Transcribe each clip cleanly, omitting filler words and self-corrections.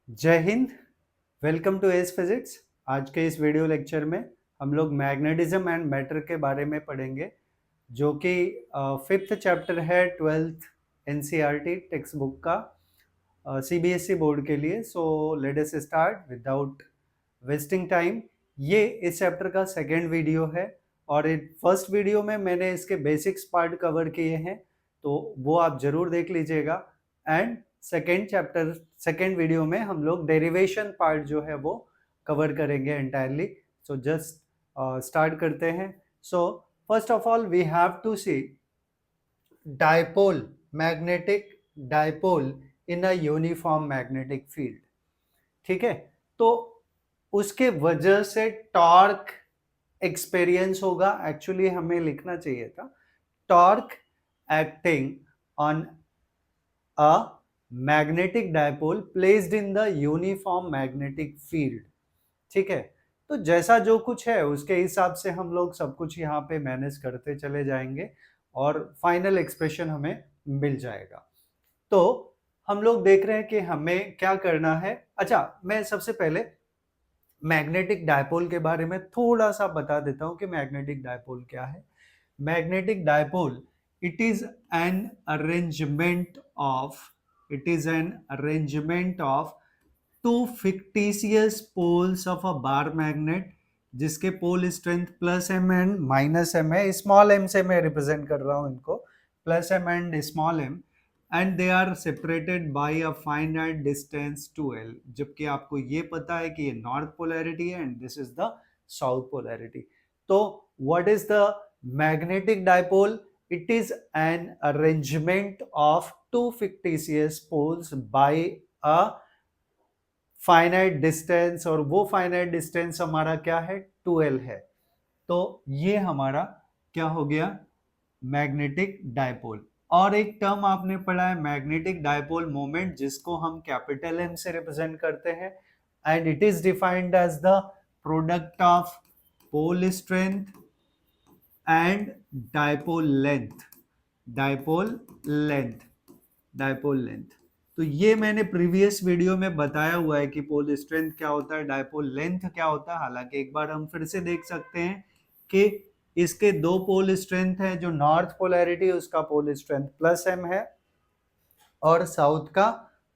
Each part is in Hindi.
जय हिंद। Welcome to S physics. आज के इस वीडियो लेक्चर में हम लोग मैग्नेटिज्म एंड मैटर के बारे में पढ़ेंगे, जो कि फिफ्थ चैप्टर है ट्वेल्थ एनसीईआरटी टेक्स्ट बुक का सीबीएसई बोर्ड के लिए। So let us start without wasting time. ये इस चैप्टर का सेकेंड वीडियो है और फर्स्ट वीडियो में मैंने इसके बेसिक्स पार्ट कवर किए हैं, तो वो आप जरूर देख लीजिएगा। एंड सेकेंड वीडियो में हम लोग डेरिवेशन पार्ट जो है वो कवर करेंगे एंटायरली। सो जस्ट स्टार्ट करते हैं। So first of all we have to see dipole, magnetic dipole in a uniform magnetic field. ठीक है, तो उसके वजह से टॉर्क एक्सपीरियंस होगा। एक्चुअली हमें लिखना चाहिए था torque acting on a magnetic dipole placed in the uniform magnetic field. ठीक है, तो जैसा जो कुछ है उसके हिसाब से हम लोग सब कुछ यहाँ पे मैनेज करते चले जाएंगे और फाइनल एक्सप्रेशन हमें मिल जाएगा। तो हम लोग देख रहे हैं कि हमें क्या करना है। अच्छा, मैं सबसे पहले मैग्नेटिक डायपोल के बारे में थोड़ा सा बता देता हूं कि मैग्नेटिक डायपोल क्या है। Magnetic dipole it is an arrangement of two fictitious poles of a bar magnet, जिसके pole strength plus m and minus M है। स्मॉल एम से मैं रिप्रेजेंट कर रहा हूं इनको, plus m and small m, and they are separated by a finite distance 2l। जबकि आपको ये पता है कि ये नॉर्थ पोलैरिटी है and this is the south polarity. तो what is the magnetic dipole? It is an arrangement of two fictitious poles by a finite distance, और वो फाइनाइट डिस्टेंस हमारा क्या है? 2l है। तो ये हमारा क्या हो गया? Magnetic dipole. और एक टर्म आपने पढ़ा है मैग्नेटिक डायपोल मोमेंट, जिसको हम कैपिटल एम से रिप्रेजेंट करते हैं, and it is defined as the product of pole strength and dipole length. Dipole length dipole length तो ये मैंने प्रीवियस वीडियो में बताया हुआ है कि पोल स्ट्रेंथ क्या होता है, डायपोल लेंथ क्या होता है। हालांकि एक बार हम फिर से देख सकते हैं कि इसके दो पोल स्ट्रेंथ है। जो नॉर्थ पोलैरिटी उसका पोल स्ट्रेंथ प्लस एम है और साउथ का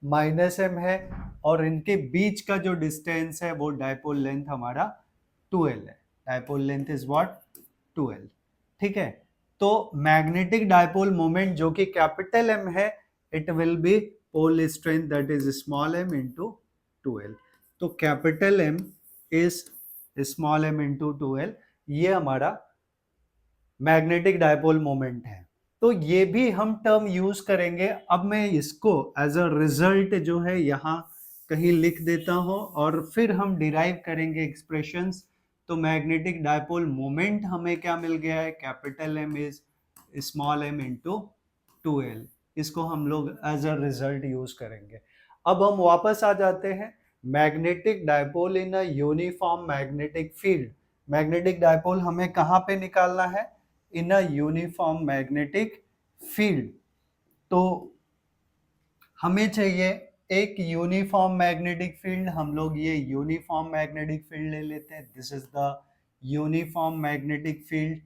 माइनस एम है, और इनके बीच का जो डिस्टेंस है वो डायपोल लेंथ हमारा 2l है। Dipole length is what? 2l। ठीक है, तो मैग्नेटिक डायपोल मोमेंट जो कि कैपिटल एम है, it will be pole strength that is small m into 2l। तो capital M is small m into 2l, ये हमारा मैग्नेटिक डायपोल मोमेंट है। तो ये भी हम टर्म यूज करेंगे। अब मैं इसको एज अ रिजल्ट जो है यहाँ कहीं लिख देता हूं और फिर हम डिराइव करेंगे एक्सप्रेशंस। तो मैग्नेटिक डायपोल मोमेंट हमें क्या मिल गया है? Capital M is small m into 2l। इसको हम लोग एज अ रिजल्ट यूज करेंगे। अब हम वापस आ जाते हैं magnetic dipole in a uniform magnetic field. Magnetic dipole हमें कहाँ पे निकालना है? इन अ यूनिफॉर्म मैग्नेटिक फील्ड। तो हमें चाहिए एक यूनिफॉर्म मैग्नेटिक फील्ड। हम लोग ये यूनिफॉर्म मैग्नेटिक फील्ड ले लेते हैं। This is the uniform magnetic field.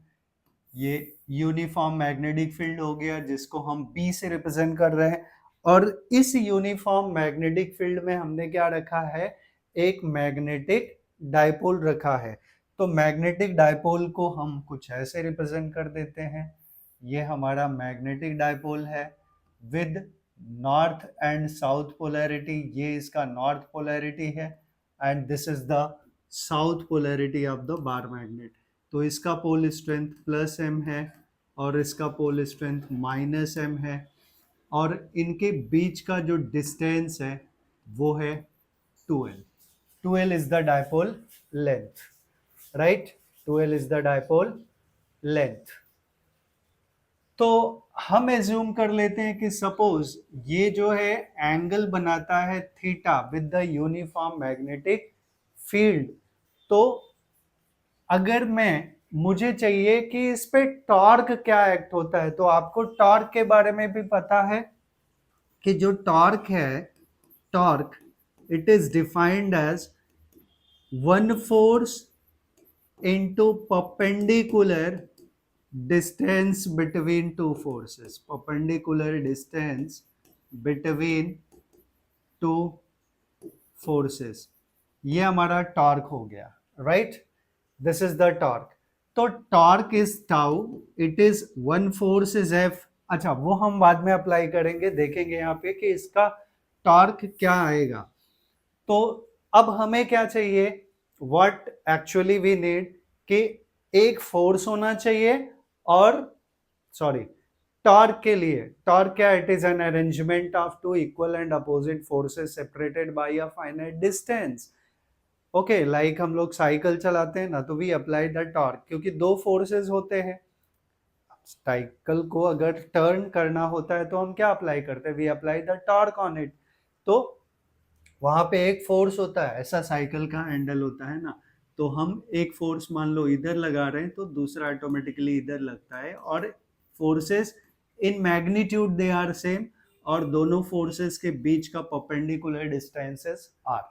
ये यूनिफॉर्म मैग्नेटिक फील्ड हो गया, जिसको हम B से रिप्रेजेंट कर रहे हैं। और इस यूनिफॉर्म मैग्नेटिक फील्ड में हमने क्या रखा है? एक मैग्नेटिक डायपोल रखा है। तो मैग्नेटिक डायपोल को हम कुछ ऐसे रिप्रेजेंट कर देते हैं। ये हमारा मैग्नेटिक डायपोल है with north and south polarity. ये इसका नॉर्थ पोलैरिटी है and this is the south polarity of the bar magnet. तो इसका पोल स्ट्रेंथ प्लस एम है और इसका पोल स्ट्रेंथ माइनस एम है, और इनके बीच का जो डिस्टेंस है वो है 2l। 2l is the dipole length, right? 2l is the dipole length. तो हम एज्यूम कर लेते हैं कि सपोज ये जो है एंगल बनाता है theta with the uniform magnetic field. तो अगर मुझे चाहिए कि इस पे टॉर्क क्या एक्ट होता है, तो आपको टॉर्क के बारे में भी पता है कि जो टॉर्क है, torque it is defined as one force into perpendicular distance between two forces, perpendicular distance between two forces. ये हमारा टॉर्क हो गया, right? This is the torque. तो torque is tau, it is one force is F. अच्छा, वो हम बाद में अप्लाई करेंगे, देखेंगे यहाँ पे कि इसका टॉर्क क्या आएगा. तो अब हमें क्या चाहिए, व्हाट एक्चुअली वी नीड, कि एक फोर्स होना चाहिए और सॉरी, टॉर्क के लिए, टॉर्क क्या, it is an arrangement of two equal and opposite forces separated by a finite distance. Okay, like हम लोग साइकिल चलाते हैं ना, तो वी अप्लाई द टॉर्क, क्योंकि दो फोर्सेस होते हैं. साइकिल को अगर टर्न करना होता है तो हम क्या अप्लाई करते हैं, we apply the torque on it. तो वहां पे एक फोर्स होता है, ऐसा साइकिल का हैंडल होता है ना, तो हम एक फोर्स मान लो इधर लगा रहे हैं तो दूसरा ऑटोमेटिकली इधर लगता है, और forces in magnitude they are same, और दोनों फोर्सेस के बीच का परपेंडिकुलर डिस्टेंसेस आर.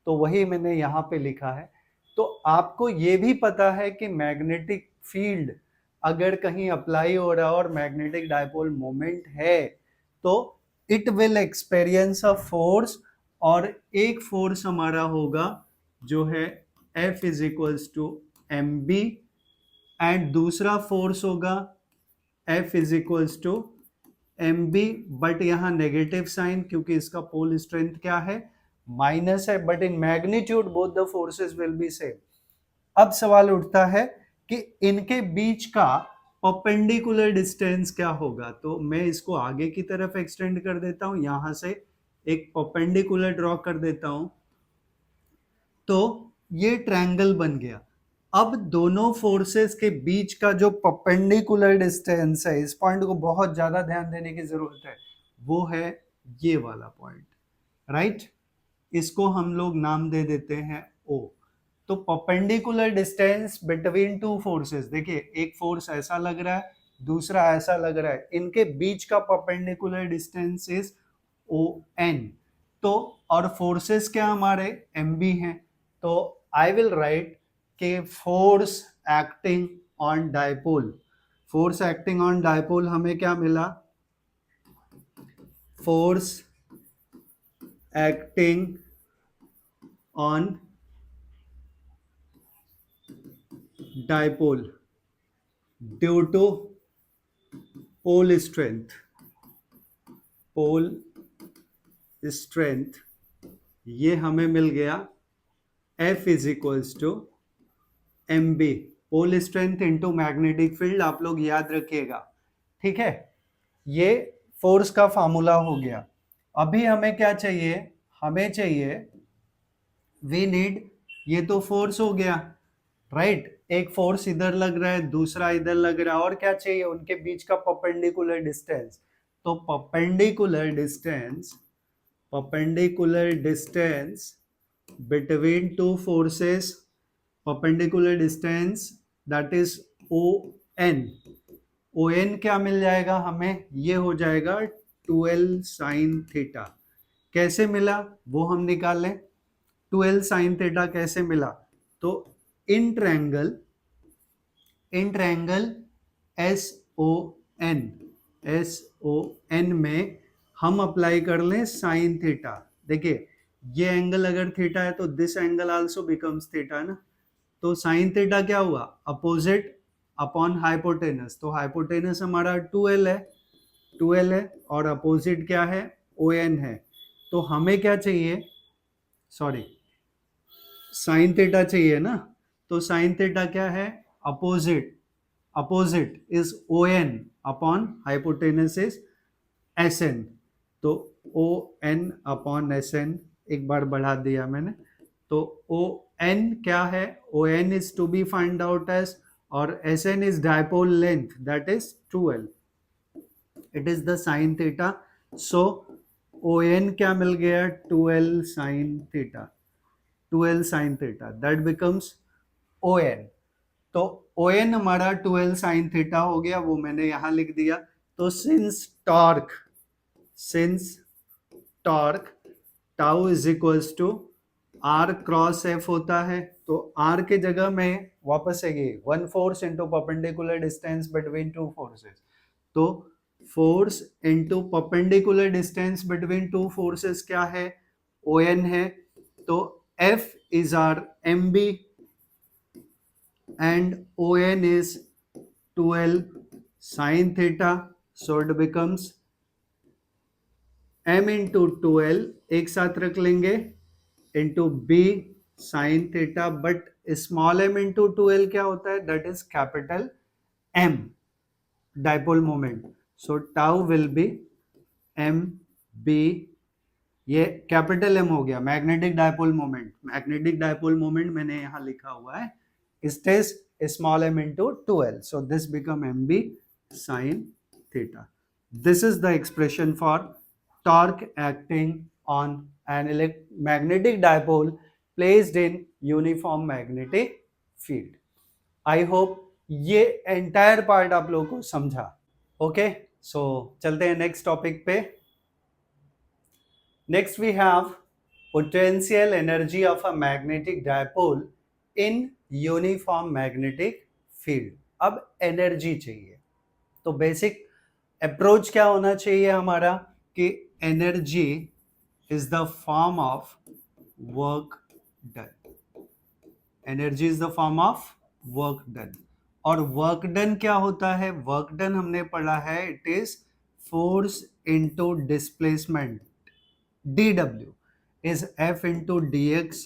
तो वही मैंने यहाँ पे लिखा है. तो आपको ये भी पता है कि मैग्नेटिक फील्ड अगर कहीं अप्लाई हो रहा है और मैग्नेटिक डायपोल मोमेंट है, तो it will experience a force, और एक फोर्स हमारा होगा जो है F is equals to M B, and दूसरा फोर्स होगा F is equals to M B, but यहाँ नेगेटिव साइन, क्योंकि इसका पोल स्ट्रेंथ क्या है, माइनस है, but in magnitude both the forces will be same. अब सवाल उठता है कि इनके बीच का परपेंडिकुलर डिस्टेंस क्या होगा. तो मैं इसको आगे की तरफ एक्सटेंड कर देता हूं, यहां से एक परपेंडिकुलर ड्रॉ कर देता हूं, तो ये ट्रायंगल बन गया. अब दोनों फोर्सेस के बीच का जो परपेंडिकुलर डिस्टेंस है, इस पॉइंट को बहुत ज्यादा ध्यान देने की जरूरत है, वो है ये वाला पॉइंट, राइट? इसको हम लोग नाम दे देते हैं O. तो perpendicular distance between two forces, देखिए एक फोर्स ऐसा लग रहा है, दूसरा ऐसा लग रहा है, इनके बीच का परपेंडिकुलर डिस्टेंस इज ON. तो और फोर्सेस क्या हमारे MB हैं, तो आई विल राइट के force acting on dipole, force acting on dipole हमें क्या मिला, force acting on dipole due to pole strength, pole strength, ये हमें मिल गया F is equals to M B, pole strength into magnetic field, आप लोग याद रखिएगा, ठीक है? ये फोर्स का फॉर्मूला हो गया. अभी हमें क्या चाहिए, हमें चाहिए, वी नीड, ये तो फोर्स हो गया, राइट? एक फोर्स इधर लग रहा है, दूसरा इधर लग रहा है, और क्या चाहिए, उनके बीच का परपेंडिकुलर डिस्टेंस. तो perpendicular distance, perpendicular distance between two forces, perpendicular distance that is ON. ON क्या मिल जाएगा हमें, ये हो जाएगा 12 sin थीटा. कैसे मिला वो हम निकाल लें. 12 sin थीटा कैसे मिला, तो इन ट्रायंगल SON में हम अप्लाई कर लें साइन थीटा. देखिए ये एंगल अगर थीटा है तो this angle also becomes theta ना. तो साइन थीटा क्या हुआ, अपोजिट अपॉन हाइपोटेनस. तो हाइपोटेनस हमारा 2L है, 2L है, और अपोजिट क्या है, ON है. तो हमें क्या चाहिए, सॉरी, साइन थीटा चाहिए ना. तो साइन थीटा क्या है, opposite, opposite is ON upon hypotenuse is SN. तो ON अपॉन SN एक बार बढ़ा दिया मैंने. तो ON क्या है, ON is to be find out as, और SN is dipole length, that is 2L. It is the sine theta. So ON क्या मिल गया, 2L sine theta, 2L sine theta, that becomes ON. तो ON हमारा 2L साइन थीटा हो गया, वो मैंने यहां लिख दिया. तो since torque tau is equals to are cross F होता है, तो आर के जगह में वापस से ये 1 force into perpendicular distance between two forces, तो force into perpendicular distance between two forces क्या है, ओ एन है, तो F is R M B and ON is 12 sin theta, so it becomes m into 12 एक साथ रख लेंगे into b sin theta, but small m into 12 क्या होता है, that is capital M dipole moment, so tau will be m b, ये कैपिटल एम हो गया magnetic dipole moment, magnetic dipole moment मैंने यहां लिखा हुआ है it is small m into 2l, so this become mb sin theta. This is the expression for torque acting on an magnetic dipole placed in uniform magnetic field. I hope ये entire part आप लोगों को समझा. ओके, सो चलते हैं नेक्स्ट टॉपिक पे. Next we have potential energy of a magnetic dipole in uniform magnetic field. अब एनर्जी चाहिए, तो बेसिक अप्रोच क्या होना चाहिए हमारा कि energy is the form of work done. Energy is the form of work done. और वर्क डन क्या होता है, वर्क डन हमने पढ़ा है it is force into displacement, dw is f into dx.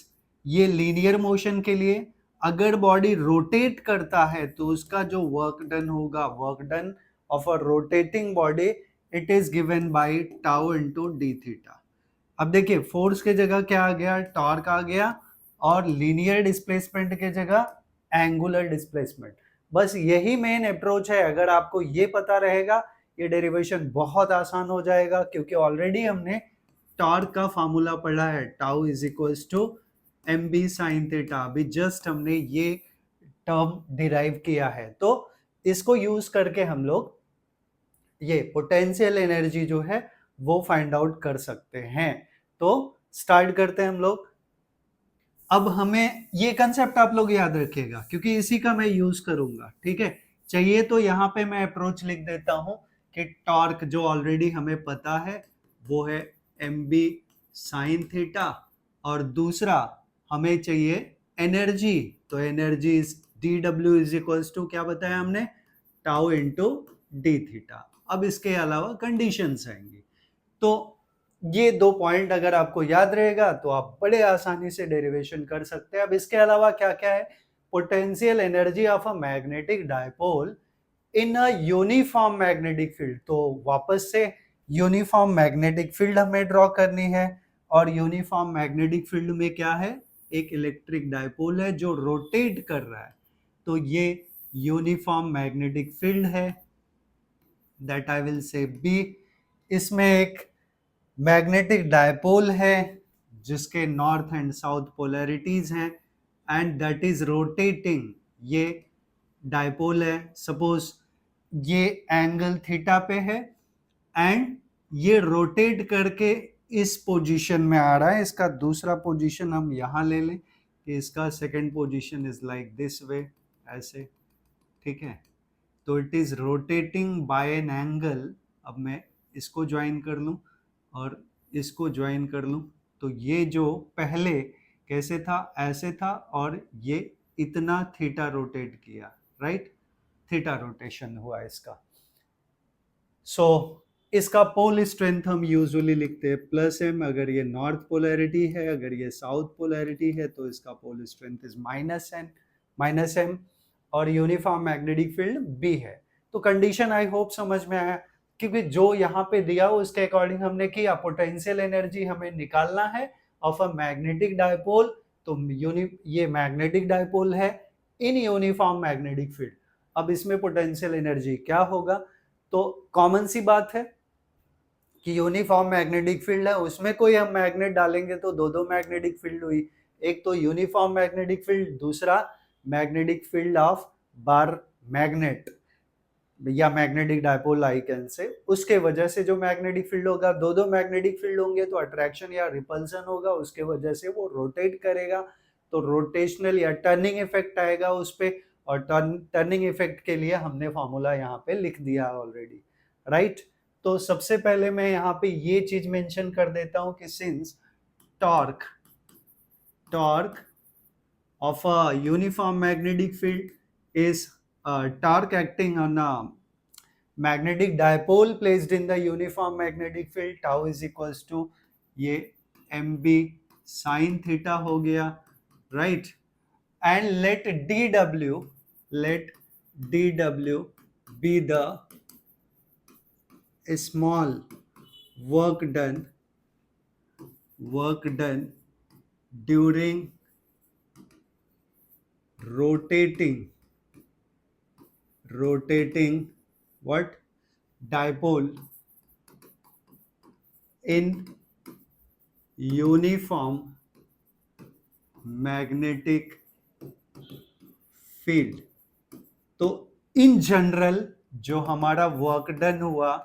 ये लीनियर मोशन के लिए अगर बॉडी रोटेट करता है तो उसका जो वर्क डन होगा, work done of a rotating body, it is given bye tau into D theta. अब देखिए फोर्स के जगह क्या आ गया, टॉर्क आ गया, और लीनियर डिस्प्लेसमेंट के जगह एंगुलर डिस्प्लेसमेंट. बस यही मेन अप्रोच है. अगर आपको ये पता रहेगा ये डेरिवेशन बहुत आसान हो जाएगा, क्योंकि ऑलरेडी हमने टॉर्क का फार्मूला पढ़ा है, tau is equals to M B sine theta. अभी जस्ट हमने ये टर्म डिराइव किया है, तो इसको यूज करके हम लोग ये पोटेंशियल एनर्जी जो है वो फाइंड आउट कर सकते हैं. तो स्टार्ट करते हैं हम लोग. अब हमें ये कंसेप्ट आप लोग याद रखिएगा क्योंकि इसी का मैं यूज करूंगा, ठीक है. चाहिए तो यहाँ पे मैं अप्रोच लिख देता हूं कि टॉर्क जो ऑलरेडी हमें पता है वो है एम बी साइन थीटा, और दूसरा हमें चाहिए एनर्जी, तो energy is d W is equals to क्या बताया हमने, टाउ इंटू डी थीटा. अब इसके अलावा कंडीशंस आएंगी, तो ये दो पॉइंट अगर आपको याद रहेगा तो आप बड़े आसानी से डेरिवेशन कर सकते हैं. अब इसके अलावा क्या क्या है, potential energy of a magnetic dipole in a uniform magnetic field. तो वापस से यूनिफॉर्म मैग्नेटिक फील्ड हमें ड्रॉ करनी है, और यूनिफॉर्म मैग्नेटिक फील्ड में क्या है, एक इलेक्ट्रिक डायपोल है जो रोटेट कर रहा है, तो ये यूनिफॉर्म मैग्नेटिक फील्ड है, that I will say B. इसमें एक मैग्नेटिक डायपोल है जिसके नॉर्थ एंड साउथ पोलैरिटीज हैं, एंड दैट इज रोटेटिंग. ये डायपोल है, सपोज ये एंगल थीटा पे है एंड ये रोटेट करके इस पोजीशन में आ रहा है. इसका दूसरा पोजीशन हम यहाँ ले लें कि इसका second position is like this way, ऐसे, ठीक है. तो it is rotating by an angle. अब मैं इसको ज्वाइन कर लूँ और इसको ज्वाइन कर लूँ, तो ये जो पहले कैसे था, ऐसे था, और ये इतना थीटा रोटेट किया, राइट, थीटा रोटेशन हुआ इसका. सो इसका पोल स्ट्रेंथ हम यूजुअली लिखते हैं प्लस एम. अगर ये नॉर्थ पोलैरिटी है, अगर ये साउथ पोलैरिटी है, तो इसका pole strength is minus M, और यूनिफॉर्म मैग्नेटिक फील्ड बी है. तो कंडीशन आई होप समझ में आया, क्योंकि जो यहाँ पे दिया उसके अकॉर्डिंग हमने किया. पोटेंशियल एनर्जी हमें निकालना है ऑफ अ मैग्नेटिक डायपोल, तो ये मैग्नेटिक डायपोल है इन यूनिफॉर्म मैग्नेटिक फील्ड. अब इसमें पोटेंशियल एनर्जी क्या होगा, तो कॉमन सी बात है कि यूनिफॉर्म मैग्नेटिक फील्ड है, उसमें कोई हम मैग्नेट डालेंगे तो दो मैग्नेटिक फील्ड हुई. एक तो यूनिफॉर्म मैग्नेटिक फील्ड, दूसरा magnetic field of bar magnet. या magnetic dipole I can say, उसके वजह से जो मैग्नेटिक फील्ड होगा, दो मैग्नेटिक फील्ड होंगे तो अट्रैक्शन या रिपल्सन होगा, उसके वजह से वो रोटेट करेगा, तो रोटेशनल या टर्निंग इफेक्ट आएगा उस पे, और टर्निंग इफेक्ट के लिए हमने फॉर्मूला यहाँ पे लिख दिया ऑलरेडी, राइट। तो सबसे पहले मैं यहाँ पे ये चीज मेंशन कर देता हूँ कि since torque of a uniform magnetic field is torque acting on a magnetic dipole placed in the uniform magnetic field, tau is equals to ये mb sin theta हो गया, right, and let dw be the small work done during rotating what dipole in uniform magnetic field। तो इन जनरल जो हमारा वर्क डन हुआ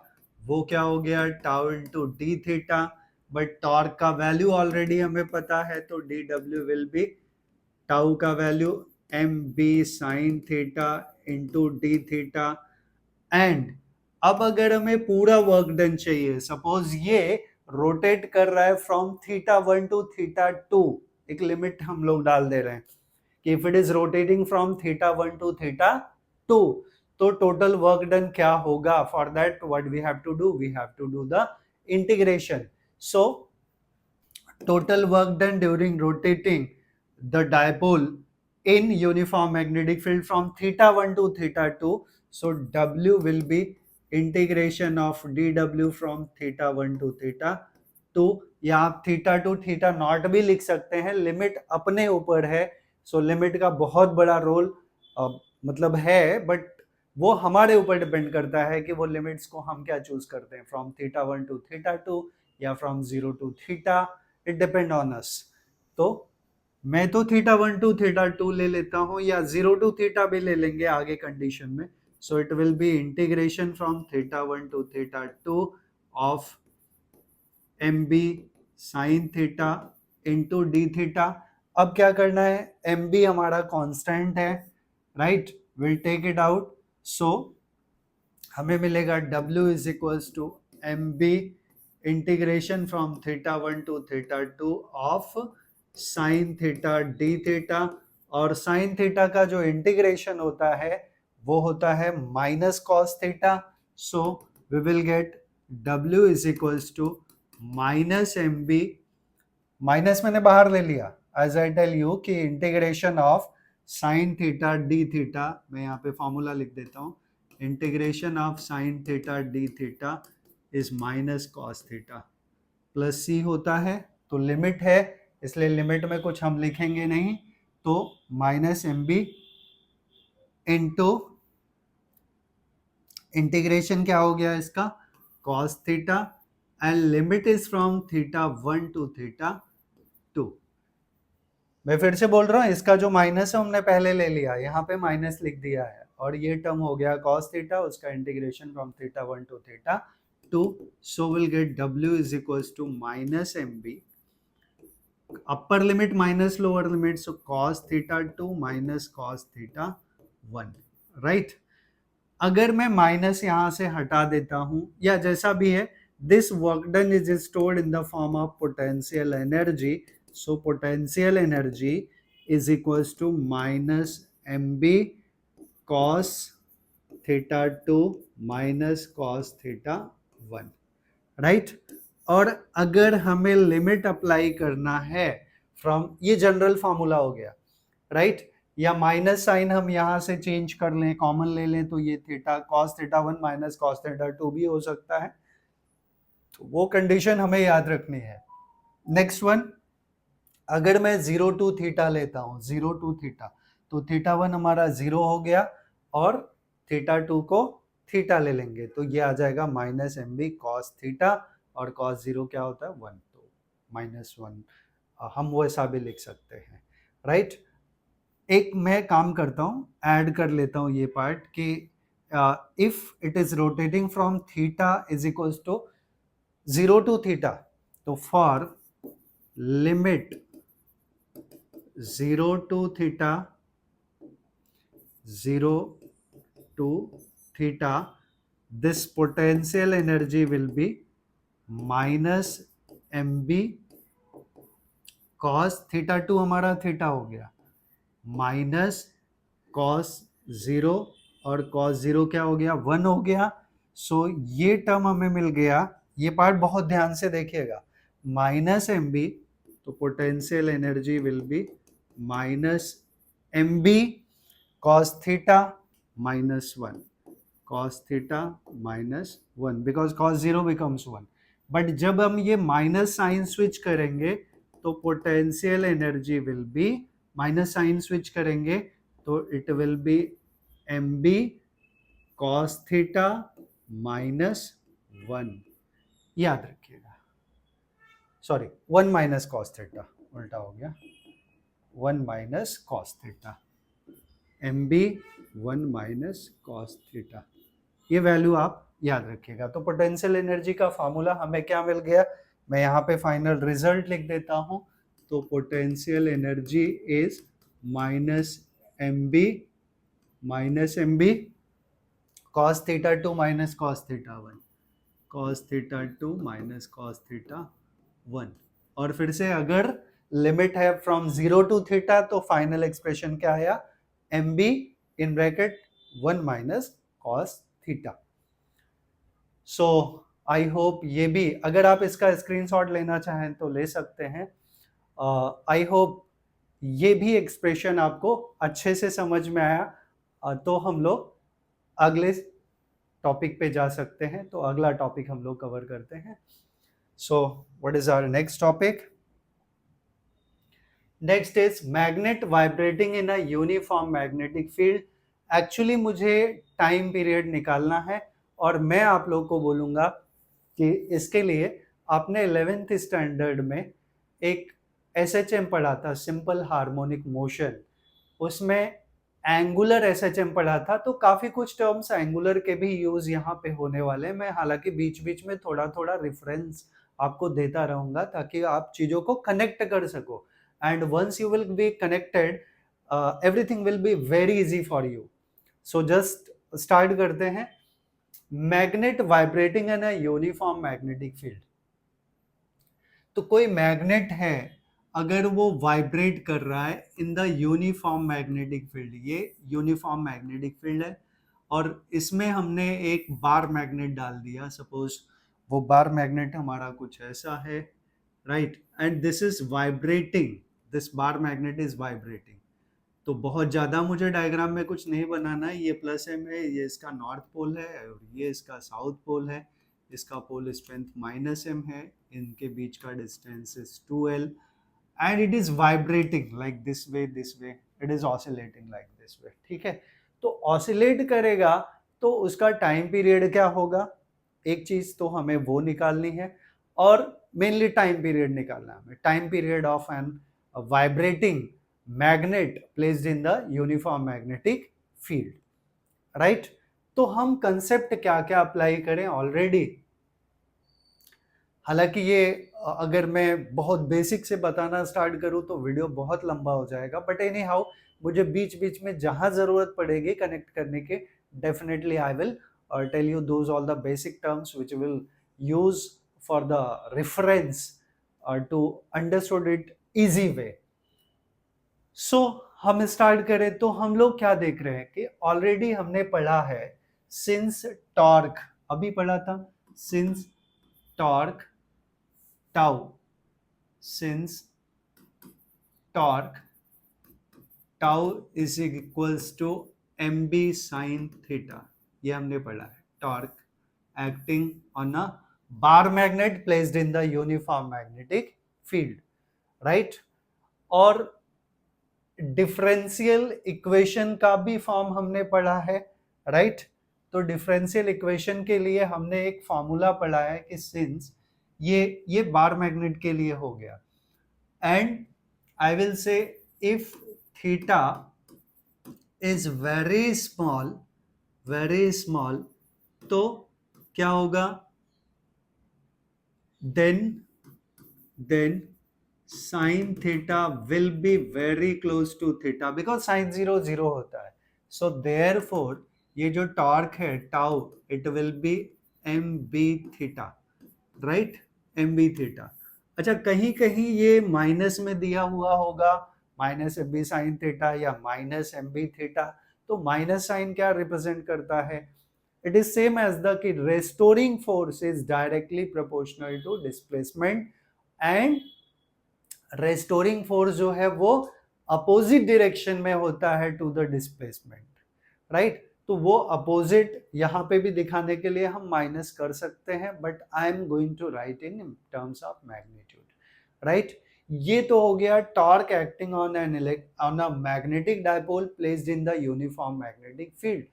वो क्या हो गया, tau into d theta, but torque का वैल्यू ऑलरेडी हमें पता है, तो डी डब्ल्यू विल बी टाउ का value M B sine theta into d theta. And अब अगर हमें पूरा वर्क डन चाहिए, सपोज ये रोटेट कर रहा है फ्रॉम थीटा 1 टू थीटा 2, एक लिमिट हम लोग डाल दे रहे हैं कि if it is rotating from theta 1 to theta 2, तो टोटल वर्क डन क्या होगा, for that what we have to do the integration. So total work done during rotating the dipole in uniform magnetic field from theta 1 to theta 2, so W will be integration of dW from theta 1 to theta 2, या आप थीटा टू थीटा नॉट भी लिख सकते हैं, लिमिट अपने ऊपर है, सो लिमिट का बहुत बड़ा रोल मतलब है, बट वो हमारे ऊपर डिपेंड करता है कि वो लिमिट्स को हम क्या चूज करते हैं, फ्रॉम थीटा 1 टू थीटा 2 या from 0 to theta, it depend on us. तो मैं तो थीटा 1 टू थीटा 2 ले लेता हूं, या 0 टू थीटा भी ले लेंगे आगे कंडीशन में। So it will be integration from theta 1 to theta 2 of M B sine theta into d theta. अब क्या करना है, एम बी हमारा कांस्टेंट है, right, will take it out, so हमें मिलेगा W is equals to M B integration from theta 1 to theta 2 of sine theta d theta, और साइन थीटा का जो इंटीग्रेशन होता है वो होता है minus cos theta, so we will get W is equals to minus M B, minus मैंने बाहर ले लिया एज आई टेल यू कि integration of sine theta d theta, मैं यहाँ पे फॉर्मूला लिख देता हूँ, integration of sine theta d theta is minus cos theta plus C होता है, तो लिमिट है इसलिए लिमिट में कुछ हम लिखेंगे नहीं, तो minus M B into integration क्या हो गया इसका, cos theta, and limit is from theta 1 to theta 2। मैं फिर से बोल रहा हूँ, इसका जो माइनस है हमने पहले ले लिया, यहाँ पे माइनस लिख दिया है, और ये टर्म हो गया कॉस थीटा, उसका integration from theta 1 to theta 2, so we'll get W is equals to minus MB, upper limit minus lower limit, so cos theta 2 minus cos theta 1, right। अगर मैं माइनस यहाँ से हटा देता हूँ या जैसा भी है, this work done is stored in the form of potential energy, so potential energy is equals to minus MB cos theta 2 minus cos theta 1, right. और अगर हमें लिमिट अप्लाई करना है फ्रॉम, ये जनरल फॉर्मूला हो गया, राइट, या माइनस साइन हम यहां से चेंज कर लें, कॉमन ले लें, तो ये theta cos theta 1 minus cos theta 2 भी हो सकता है, तो वो कंडीशन हमें याद रखनी है। नेक्स्ट वन, अगर मैं 0 टू थीटा लेता हूं, 0 टू थीटा, तो थीटा 1 हमारा 0 हो गया, और थीटा 2 को थीटा ले लेंगे, तो ये आ जाएगा minus M B cos theta, और कॉस 0 क्या होता है 1, तो माइनस 1 हम वैसा भी लिख सकते हैं, राइट। एक मैं काम करता हूँ, ऐड कर लेता हूँ ये पार्ट कि if it is rotating from theta is equals to 0 to theta, तो for limit 0 to theta 0 to theta, this potential energy will be minus mb cos theta 2 हमारा थीटा हो गया माइनस cos 0 और cos 0 क्या हो गया 1 हो गया. सो ये टर्म हमें मिल गया. ये पार्ट बहुत ध्यान से देखिएगा. माइनस एम बी, तो potential energy will be minus M B cos theta minus 1, cos theta minus 1 because cos 0 becomes 1. But जब हम ये माइनस साइन स्विच करेंगे तो potential energy will be, minus sign switch करेंगे तो it will be m B cos theta minus 1. याद रखिएगा, सॉरी 1 माइनस cos थीटा, उल्टा हो गया, 1 minus cos theta, m B 1 minus cos theta. ये वैल्यू आप याद रखिएगा. तो पोटेंशियल एनर्जी का फॉर्मूला हमें क्या मिल गया, मैं यहाँ पे फाइनल रिजल्ट लिख देता हूँ. तो potential energy is minus M B cos theta 2 minus cos theta 1, cos theta 2 minus cos theta 1. और फिर से अगर लिमिट है फ्रॉम 0 टू थीटा तो फाइनल एक्सप्रेशन क्या आया, m B in bracket 1 minus cos theta. So I hope ये भी, अगर आप इसका स्क्रीनशॉट लेना चाहें तो ले सकते हैं. आई होप ये भी एक्सप्रेशन आपको अच्छे से समझ में आया. तो हम लोग अगले टॉपिक पे जा सकते हैं. तो अगला टॉपिक हम लोग कवर करते हैं. So what is our next topic? Next is magnet vibrating in a uniform magnetic field. Actually मुझे टाइम पीरियड निकालना है और मैं आप लोग को बोलूँगा कि इसके लिए आपने 11th स्टैंडर्ड में एक SHM पढ़ा था, सिंपल हार्मोनिक मोशन. उसमें एंगुलर SHM पढ़ा था. तो काफ़ी कुछ टर्म्स एंगुलर के भी यूज़ यहाँ पे होने वाले हैं. मैं हालांकि बीच बीच में थोड़ा थोड़ा रेफरेंस आपको देता रहूँगा ताकि आप चीज़ों को कनेक्ट कर सको. And once you will be connected, everything will be very easy for you. So just start करते हैं. Magnet vibrating in a uniform magnetic field. तो कोई मैग्नेट है, अगर वो वाइब्रेट कर रहा है इन द यूनिफॉर्म मैग्नेटिक फील्ड, ये यूनिफॉर्म मैग्नेटिक फील्ड है और इसमें हमने एक बार मैग्नेट डाल दिया. सपोज वो बार मैग्नेट हमारा कुछ ऐसा है, right, and this is vibrating, this bar magnet is vibrating. तो बहुत ज़्यादा मुझे डायग्राम में कुछ नहीं बनाना है. ये प्लस एम है, ये इसका नॉर्थ पोल है और ये इसका साउथ पोल है. इसका पोल स्ट्रेंथ माइनस एम है, इनके बीच का distance is 2L and it is vibrating like this way, it is oscillating like this वे. ठीक है, तो ऑसिलेट करेगा तो उसका टाइम पीरियड क्या होगा, एक चीज तो हमें वो निकालनी है और मेनली टाइम पीरियड निकालना है हमें. Time period of an vibrating magnet placed in the uniform magnetic field, right. तो हम कंसेप्ट क्या क्या अप्लाई करें ऑलरेडी. हालांकि ये अगर मैं बहुत बेसिक से बताना स्टार्ट करूं तो वीडियो बहुत लंबा हो जाएगा. बट एनी हाउ, मुझे बीच बीच में जहां जरूरत पड़ेगी कनेक्ट करने के, definitely I will tell you those all the basic terms which will use for the reference to understood it easy way. So हम स्टार्ट करें तो हम लोग क्या देख रहे हैं कि ऑलरेडी हमने पढ़ा है सिंस टॉर्क, अभी पढ़ा था since torque tau, since torque tau is equals to M B sine theta. ये हमने पढ़ा है. Torque acting on a bar magnet placed in the uniform magnetic field, right. और डिफरेंशियल इक्वेशन का भी फॉर्म हमने पढ़ा है, राइट. तो डिफरेंशियल इक्वेशन के लिए हमने एक फॉर्मूला पढ़ा है कि सिंस ये बार मैग्नेट के लिए हो गया, and I will say if theta is very small, very small, तो क्या होगा, then sine theta will be very close to theta because sine zero zero होता है. सो देयर फोर ये जो टॉर्क है tau, it will be m B theta, right, m B theta. अच्छा, कहीं कहीं ये माइनस में दिया हुआ होगा, minus M B sine theta या माइनस एम बी थीटा. तो माइनस साइन क्या रिप्रेजेंट करता है? It is same as the कि restoring force is directly proportional to displacement, and restoring force जो है वो अपोजिट डायरेक्शन में होता है टू द डिस्प्लेसमेंट, राइट. तो वो अपोजिट यहाँ पे भी दिखाने के लिए हम माइनस कर सकते हैं, but I am going to write in terms of magnitude, right. ये तो हो गया torque acting on a magnetic dipole placed in the uniform magnetic field.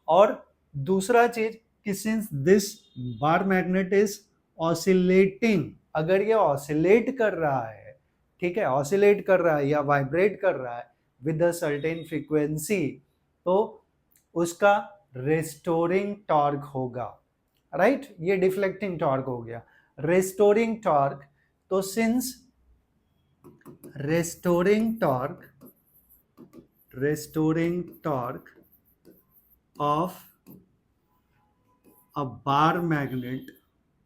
और दूसरा चीज कि since this bar magnet is oscillating, अगर ये ऑसिलेट कर रहा है, ठीक है, ऑसिलेट कर रहा है या वाइब्रेट कर रहा है विद अ सर्टेन फ्रीक्वेंसी, तो उसका रेस्टोरिंग टॉर्क होगा, राइट. ये डिफ्लेक्टिंग टॉर्क हो गया. रेस्टोरिंग टॉर्क, तो since restoring torque of a bar magnet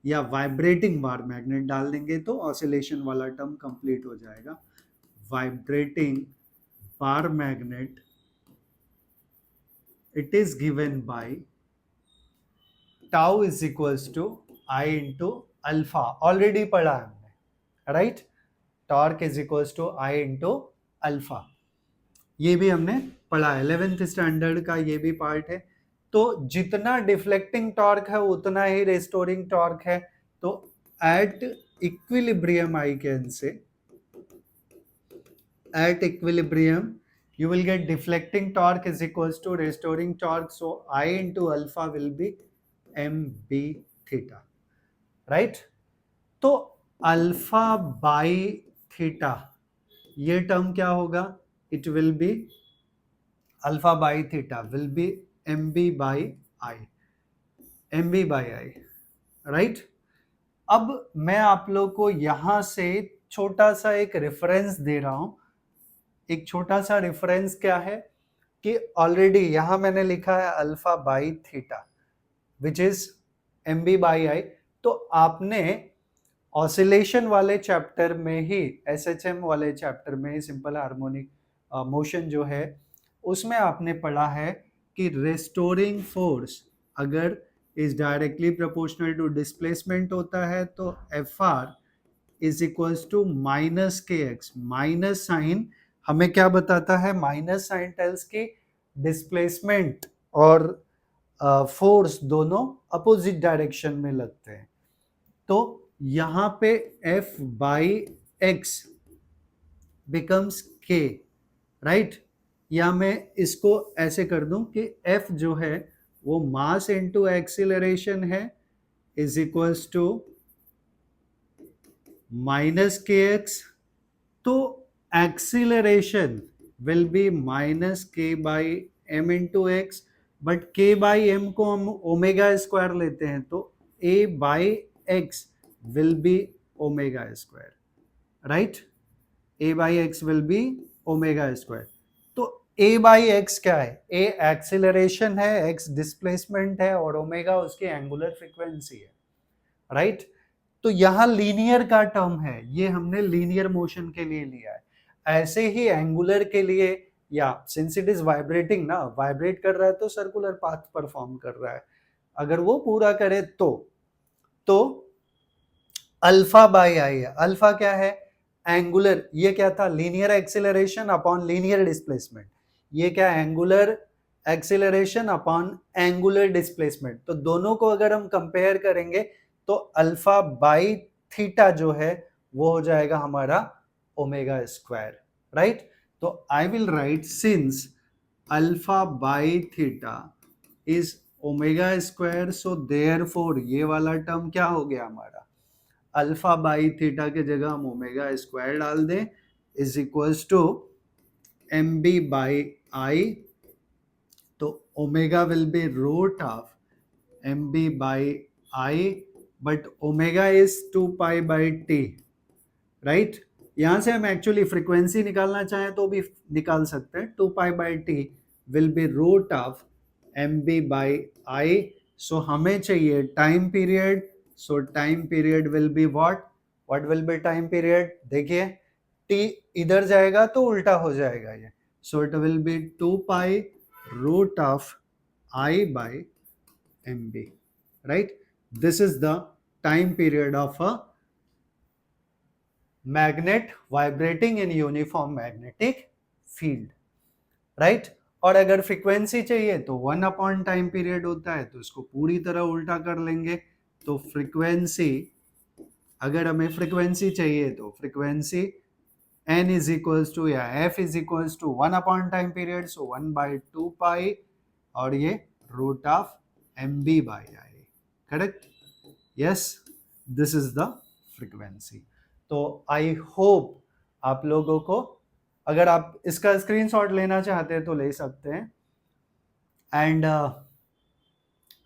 या वाइब्रेटिंग बार मैग्नेट डाल देंगे तो ऑसिलेशन वाला टर्म कंप्लीट हो जाएगा. Vibrating bar magnet, it is given by tau is equals to I into alpha. Already पढ़ा है हमने, right. Torque is equals to I into alpha, ये भी हमने पढ़ा है, 11th स्टैंडर्ड का ये भी पार्ट है. तो जितना डिफ्लेक्टिंग टॉर्क है उतना ही रेस्टोरिंग टॉर्क है. तो एट इक्विलिब्रियम आई कैन से, at equilibrium you will get deflecting torque is equals to restoring torque, so I into alpha will be mb theta, right. तो अल्फा बाई थीटा, ये टर्म क्या होगा, it will be alpha by theta will B mb by I, mb by I, right. अब मैं आप लोग को यहां से छोटा सा एक रेफरेंस दे रहा हूं. एक छोटा सा रेफरेंस क्या है कि ऑलरेडी यहां मैंने लिखा है alpha by theta which is m B by I. तो आपने ऑसिलेशन वाले चैप्टर में ही, एसएचएम वाले चैप्टर में ही, सिंपल हार्मोनिक मोशन जो है उसमें आपने पढ़ा है कि रेस्टोरिंग फोर्स अगर is directly proportional to displacement होता है तो F R is equals to minus के एक्स. माइनस साइन हमें क्या बताता है, माइनस साइन टेल्स की डिस्प्लेसमेंट और फोर्स दोनों अपोजिट डायरेक्शन में लगते हैं. तो यहां पे F by x becomes K, right. या मैं इसको ऐसे कर दूं कि F जो है वो मास इनटू एक्सीलरेशन है इज इक्वल्स टू माइनस के एक्स. तो acceleration will be minus K by M into X, but K by M को हम ओमेगा स्क्वायर लेते हैं तो A by X will be omega square, right. A by X will be omega square. तो ए बाई एक्स क्या है, ए एक्सीलरेशन है, एक्स डिस्प्लेसमेंट है और ओमेगा उसकी एंगुलर फ्रीक्वेंसी है, राइट. तो यहां लीनियर का टर्म है, ये हमने लीनियर मोशन के लिए लिया है. ऐसे ही एंगुलर के लिए, या सिंस इट इज वाइब्रेटिंग ना, वाइब्रेट कर रहा है तो सर्कुलर पाथ परफॉर्म कर रहा है, अगर वो पूरा करे तो अल्फा बाई आई है. अल्फा क्या है, एंगुलर. ये क्या था, linear acceleration upon linear displacement. ये क्या, angular acceleration upon angular displacement. तो दोनों को अगर हम कंपेयर करेंगे तो अल्फा बाई थीटा जो है वो हो जाएगा हमारा ओमेगा स्क्वायर, राइट. तो I will write since alpha by theta is omega square, so therefore ये वाला टर्म क्या हो गया हमारा, अल्फा बाई थीटा के जगह हम ओमेगा स्क्वायर डाल दें is equals to M B by I तो omega will be root of M B by I, but omega is 2 pi by T, right. यहां से हम एक्चुअली फ्रीक्वेंसी निकालना चाहें तो भी निकाल सकते हैं। 2 pi by T will be root of M B by I. So हमें चाहिए time period, so time period will be what will be time period, देखिए टी इधर जाएगा तो उल्टा हो जाएगा ये, so it will be 2 pi root of I by M B, right. This is the time period of a magnet vibrating in uniform magnetic field, right. और अगर फ्रीक्वेंसी चाहिए तो 1 अपॉन टाइम पीरियड होता है, तो इसको पूरी तरह उल्टा कर लेंगे। तो फ्रीक्वेंसी, अगर हमें फ्रीक्वेंसी चाहिए तो frequency n is equals to या f is equals to 1 upon time period, so 1 by 2 pi, और ये root of M B by I, correct. Yes, this is the frequency. तो आई होप आप लोगों को, अगर आप इसका स्क्रीनशॉट लेना चाहते हैं तो ले सकते हैं। एंड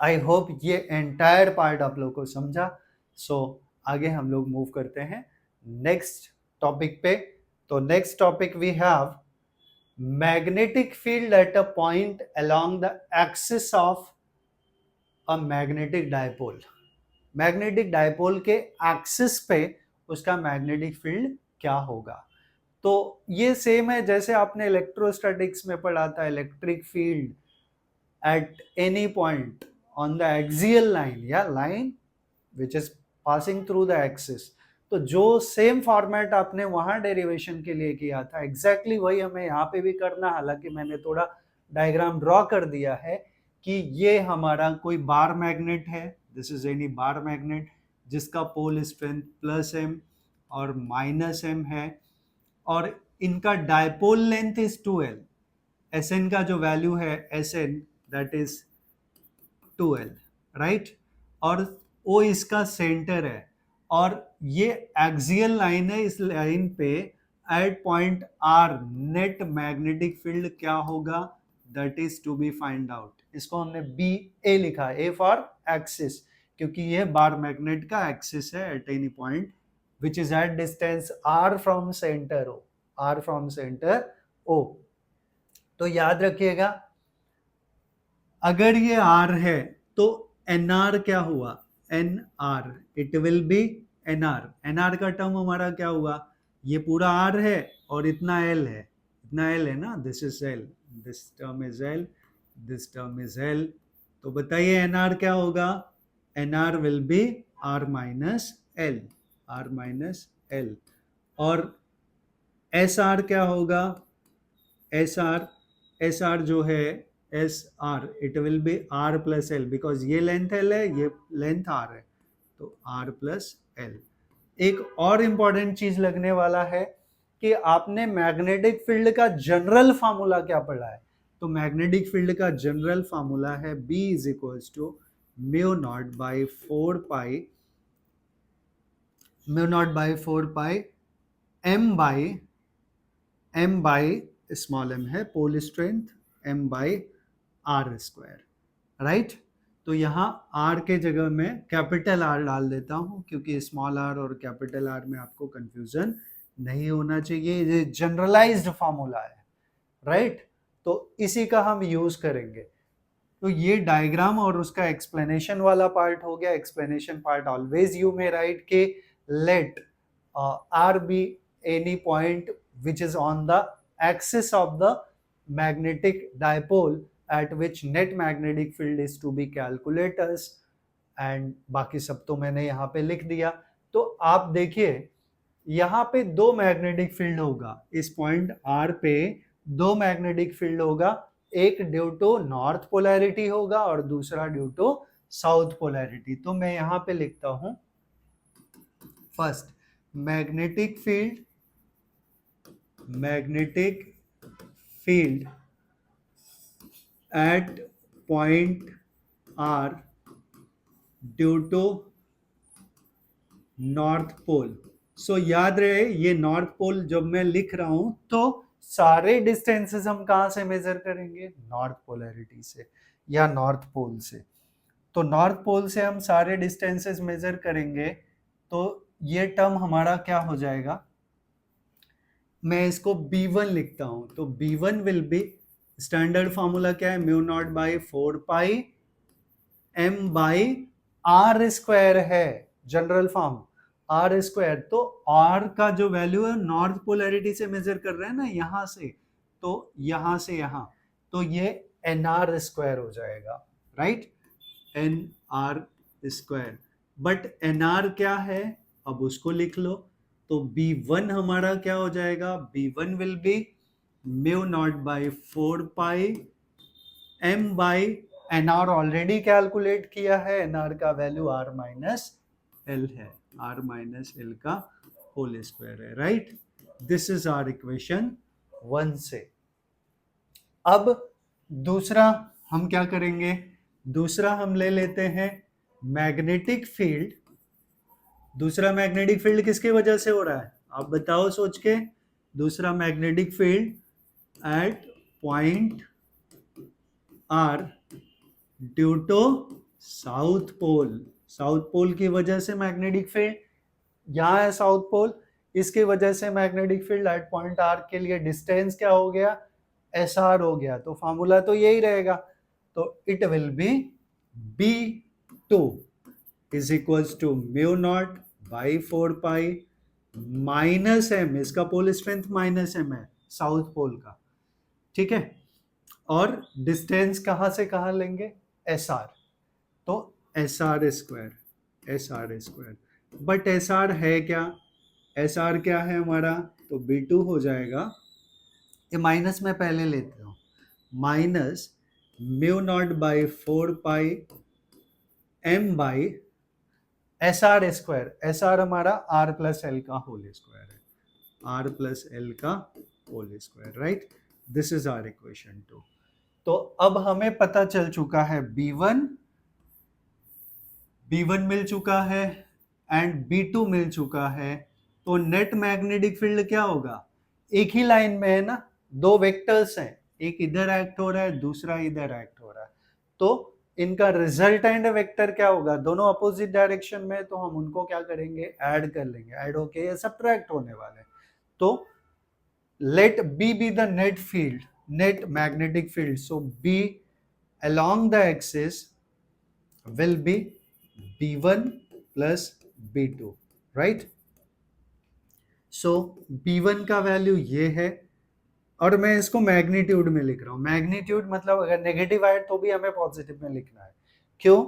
आई होप ये एंटायर पार्ट आप लोगों को समझा। सो आगे हम लोग मूव करते हैं नेक्स्ट टॉपिक पे। तो next topic we have magnetic field at a point along the axis of a magnetic dipole. Magnetic dipole के एक्सिस पे उसका मैग्नेटिक फील्ड क्या होगा। तो ये सेम है जैसे आपने इलेक्ट्रोस्टैटिक्स में पढ़ा था, electric field at any point on the axial line या line which is passing through the axis. तो जो सेम फॉर्मेट आपने वहां डेरिवेशन के लिए किया था, एग्जैक्टली वही हमें यहाँ पे भी करना। हालांकि मैंने थोड़ा डायग्राम ड्रॉ कर दिया है कि ये हमारा कोई बार मैग्नेट है, this is any bar magnet जिसका पोल स्ट्रेंथ प्लस एम और माइनस एम है, और इनका dipole length is 2l। Sn का जो वैल्यू है Sn that is 2l, right. और O इसका सेंटर है, और ये एक्सियल लाइन है। इस लाइन पे at point R net magnetic field क्या होगा, that is to be find out. इसको हमने BA लिखा, A फॉर एक्सिस, क्योंकि ये बार मैग्नेट का एक्सिस है at any point which is at distance r from center O, r from center O। तो याद रखिएगा, अगर ये r है तो nr क्या हुआ, nr, it will B nr। nr का टर्म हमारा क्या हुआ, ये पूरा r है और इतना l है, इतना l है ना, this is l, this term is l, this term is l। तो बताइए nr क्या होगा, nr will be r minus l, r minus l। और एस आर क्या होगा, एस आर जो है S R, it will be R plus L, because ये लेंथ एल है, ये लेंथ आर है, तो आर प्लस एल। एक और इंपॉर्टेंट चीज लगने वाला है कि आपने मैग्नेटिक फील्ड का जनरल फार्मूला क्या पढ़ा है। तो मैग्नेटिक फील्ड का जनरल फार्मूला है B is equals to mu naught by 4 pi, mu naught by 4 pi m by small m है pole strength, m by R square, right. तो यहाँ r के जगह में कैपिटल R डाल देता हूँ, क्योंकि स्मॉल r और कैपिटल R में आपको कंफ्यूजन नहीं होना चाहिए। ये जनरलाइज्ड फार्मूला है, राइट। तो इसी का हम यूज करेंगे। तो ये डायग्राम और उसका एक्सप्लेनेशन वाला पार्ट हो गया। Explanation part always you may right के late R be any point which is on the axis of the magnetic dipole at which net magnetic field is to be calculated, and बाकी सब तो मैंने यहाँ पे लिख दिया। तो आप देखिए यहाँ पे दो मैग्नेटिक फील्ड होगा, इस पॉइंट R पे दो मैग्नेटिक फील्ड होगा, एक ड्यू टू नॉर्थ पोलैरिटी होगा और दूसरा ड्यू टू साउथ पोलैरिटी। तो मैं यहाँ पे लिखता हूँ first magnetic field at point R due to north pole. So याद रहे ये नॉर्थ पोल जब मैं लिख रहा हूं तो सारे डिस्टेंसेस हम कहाँ से मेजर करेंगे? नॉर्थ पोलैरिटी से या नॉर्थ पोल से। तो नॉर्थ पोल से हम सारे डिस्टेंसेस मेजर करेंगे, तो ये टर्म हमारा क्या हो जाएगा? मैं इसको B1 लिखता हूं, तो B1 will B, standard formula क्या है? Mu naught by 4 pi m by r square है, जनरल फॉर्म r स्क्वायर। तो r का जो वैल्यू है नॉर्थ पोलैरिटी से मेजर कर रहे हैं ना, यहां से, तो यहां से यहां, तो ये nr स्क्वायर हो जाएगा, right? nr square. But nr क्या है, अब उसको लिख लो। तो B1 हमारा क्या हो जाएगा? B1 will be mu naught by 4 pi m by nr already calculate किया है, nr का वैल्यू r माइनस एल है, r माइनस एल का होल स्क्वायर है, right? This is our equation 1 से। अब दूसरा हम क्या करेंगे? दूसरा हम ले लेते हैं मैग्नेटिक फील्ड। दूसरा मैग्नेटिक फील्ड किसकी वजह से हो रहा है? आप बताओ सोच के। दूसरा magnetic field at point R due to south pole. South pole की वजह से मैग्नेटिक फील्ड, यहाँ है साउथ पोल, इसकी वजह से magnetic field at point R के लिए डिस्टेंस क्या हो गया? एस आर हो गया। तो फॉर्मूला तो यही रहेगा, तो it will be B2 is equals to mu naught by 4 pi minus M, इसका पोल स्ट्रेंथ माइनस एम है साउथ पोल का, ठीक है? और डिस्टेंस कहां से कहां लेंगे? एस आर, तो S R square, S R square. But S R है क्या? एस आर क्या है हमारा? तो B2 हो जाएगा, ये माइनस में पहले लेते हो, minus mu naught by 4 pi m by S R square. S R हमारा आर प्लस एल का होल स्क्वायर है, आर प्लस एल का whole square, right? This is our equation 2। तो अब हमें पता चल चुका है B1 मिल चुका है एंड B2 मिल चुका है। तो नेट मैग्नेटिक फील्ड क्या होगा? एक ही लाइन में है ना, दो वेक्टर्स हैं, एक इधर एक्ट हो रहा है, दूसरा इधर एक्ट हो रहा है, तो इनका रिजल्टेंट वेक्टर क्या होगा? दोनों अपोजिट डायरेक्शन में, तो हम उनको क्या करेंगे? ऐड कर लेंगे, ऐड होके ये सब्ट्रैक्ट होने वाले हैं। तो let B be the net field, net magnetic field. So B along the axis will be B1 plus B2, right? So B1 का वैल्यू ये है, और मैं इसको मैग्नीट्यूड में लिख रहा हूँ। मैग्नीट्यूड मतलब अगर नेगेटिव आए तो भी हमें पॉजिटिव में लिखना है। क्यों?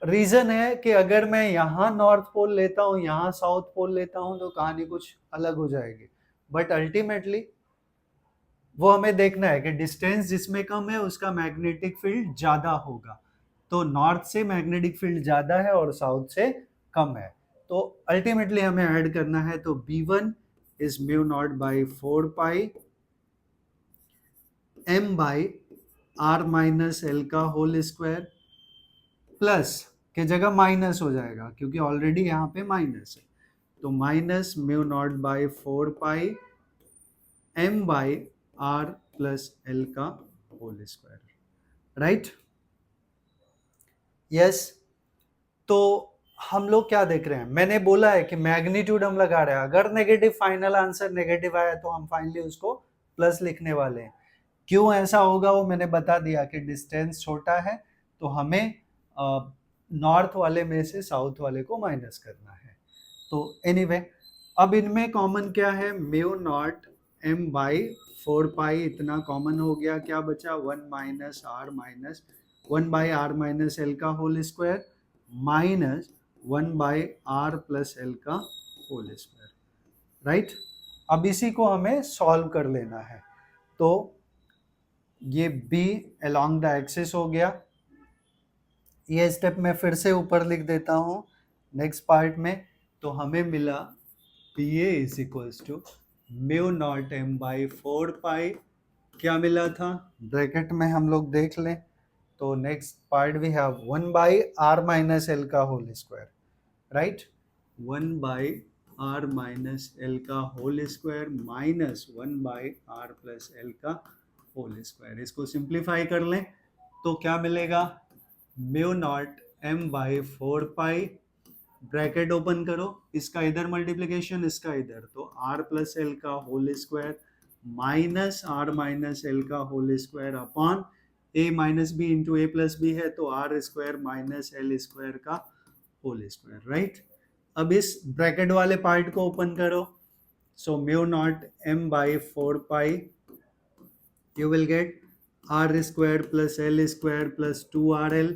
रीजन है कि अगर मैं यहाँ नॉर्थ पोल लेता हूँ, यहाँ साउथ पोल लेता हूँ, तो कहानी कुछ अलग हो जाएगी। बट अल्टीमेटली वो हमें देखना है कि डिस्टेंस जिसमें कम है उसका मैग्नेटिक फील्ड ज्यादा होगा। तो नॉर्थ से मैग्नेटिक फील्ड ज्यादा है और साउथ से कम है, तो अल्टीमेटली हमें ऐड करना है। तो B1 is mu naught by 4 pi m by R minus L का होल स्क्वायर, प्लस के जगह माइनस हो जाएगा क्योंकि ऑलरेडी यहाँ पे माइनस है, तो minus mu naught by 4 pi m by R plus L का होल स्क्वायर, राइट? यस। तो हम लोग क्या देख रहे हैं? मैंने बोला है कि मैग्नीट्यूड हम लगा रहे हैं, अगर नेगेटिव फाइनल आंसर नेगेटिव आया तो हम फाइनली उसको प्लस लिखने वाले हैं। क्यों ऐसा होगा वो मैंने बता दिया कि डिस्टेंस छोटा है, तो हमें नॉर्थ वाले में से साउथ वाले को माइनस करना है। तो एनीवे अब इनमें कॉमन क्या है? Mu naught m by 4 pi, इतना कॉमन हो गया, क्या बचा? 1 minus R minus 1 by R minus L का whole square minus 1 by R plus L का होल स्क्वायर, राइट? अब इसी को हमें सॉल्व कर लेना है। तो ये B along the axis हो गया, ये स्टेप मैं फिर से ऊपर लिख देता हूँ नेक्स्ट पार्ट में। तो हमें मिला PA is equals to mu naught m by 4 pi, क्या मिला था ब्रैकेट में हम लोग देख लें। तो next part we have 1 by R minus L का whole square, right? 1 by R minus L का होल स्क्वायर माइनस 1/r+l का होल स्क्वायर। इसको सिंप्लीफाई कर लें तो क्या मिलेगा, mu naught m/4 bracket open करो, इसका इधर मल्टीप्लीकेशन इसका इधर, तो r+l का whole square minus r minus L का whole square upon a minus B into A plus B है तो r square minus L square का होल स्क्वायर, राइट। अब इस ब्रैकेट वाले पार्ट को ओपन करो, so mu naught m/4 you will get r square plus L square plus 2rl,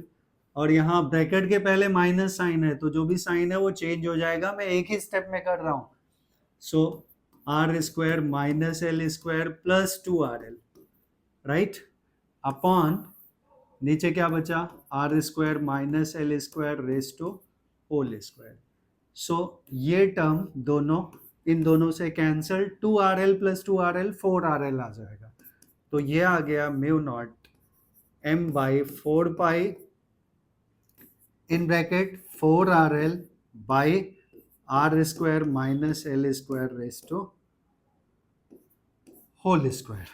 और यहाँ ब्रैकेट के पहले माइनस साइन है तो जो भी साइन है वो चेंज हो जाएगा, मैं एक ही स्टेप में कर रहा हूँ। So R square minus L square plus 2rl, right, upon नीचे क्या बचा, R square minus L square raise to whole square. सो ये टर्म दोनों इन दोनों से cancel, 2rl plus 2rl 4rl आ जाएगा, तो ये आ गया mu naught m/4 in bracket 4rl by R square minus L square raise to whole square.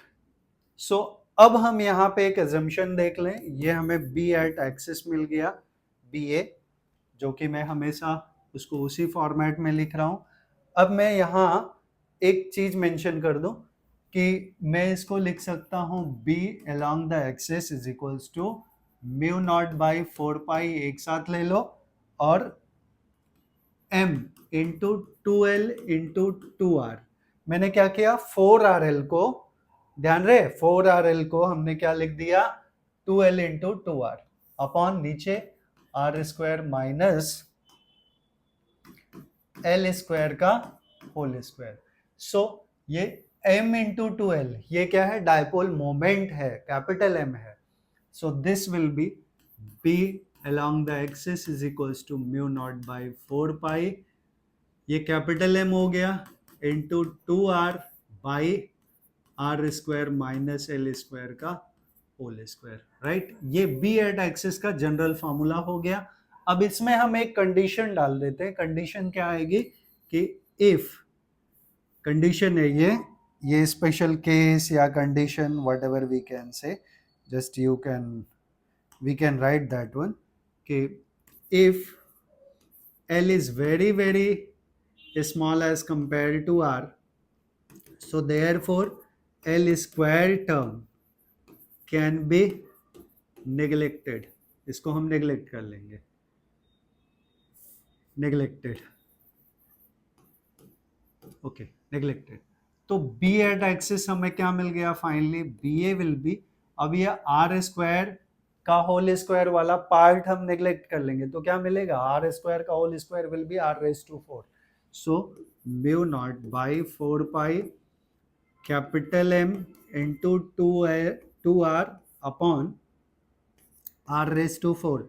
So अब हम यहाँ पे एक एजम्पशन देख लें, ये हमें बी एट एक्सिस मिल गया, बी ए, जो कि मैं हमेशा उसको उसी फॉर्मेट में लिख रहा हूँ। अब मैं यहाँ एक चीज मेंशन कर दूं कि मैं इसको लिख सकता हूँ B along the axis is equals to mu naught by 4 एक साथ ले लो, और m into 2l into 2r। मैंने क्या किया, 4rl को, ध्यान रहे 4rl को हमने क्या लिख दिया, 2l इंटू 2r अपॉन नीचे r square minus L square का होल स्क्वायर। सो ये m इंटू 2l ये क्या है, डायपोल मोमेंट है, कैपिटल M है। So this will be b along the axis is equals to mu naught by 4 ये कैपिटल M हो गया into 2r by R square minus L square का होल स्क्वायर, राइट। ये बी एट एक्सिस का जनरल फॉर्मूला हो गया। अब इसमें हम एक कंडीशन डाल देते हैं, कंडीशन क्या आएगी कि इफ, कंडीशन है ये स्पेशल केस या condition whatever we can say, just you can we can write that one, कि if L is very very small as compared to R, so therefore L square term can be neglected। इसको हम नेग्लेक्ट कर लेंगे, नेग्लेक्टेड, ओके, नेग्लेक्टेड। तो बी एट एक्सिस हमें क्या मिल गया finally, B A will be, अब ये आर स्क्वायर का होल स्क्वायर वाला पार्ट हम नेग्लेक्ट कर लेंगे तो क्या मिलेगा, आर स्क्वायर का whole square will be R raise to 4। So mu naught by 4 capital M into 2r upon r raise to 4,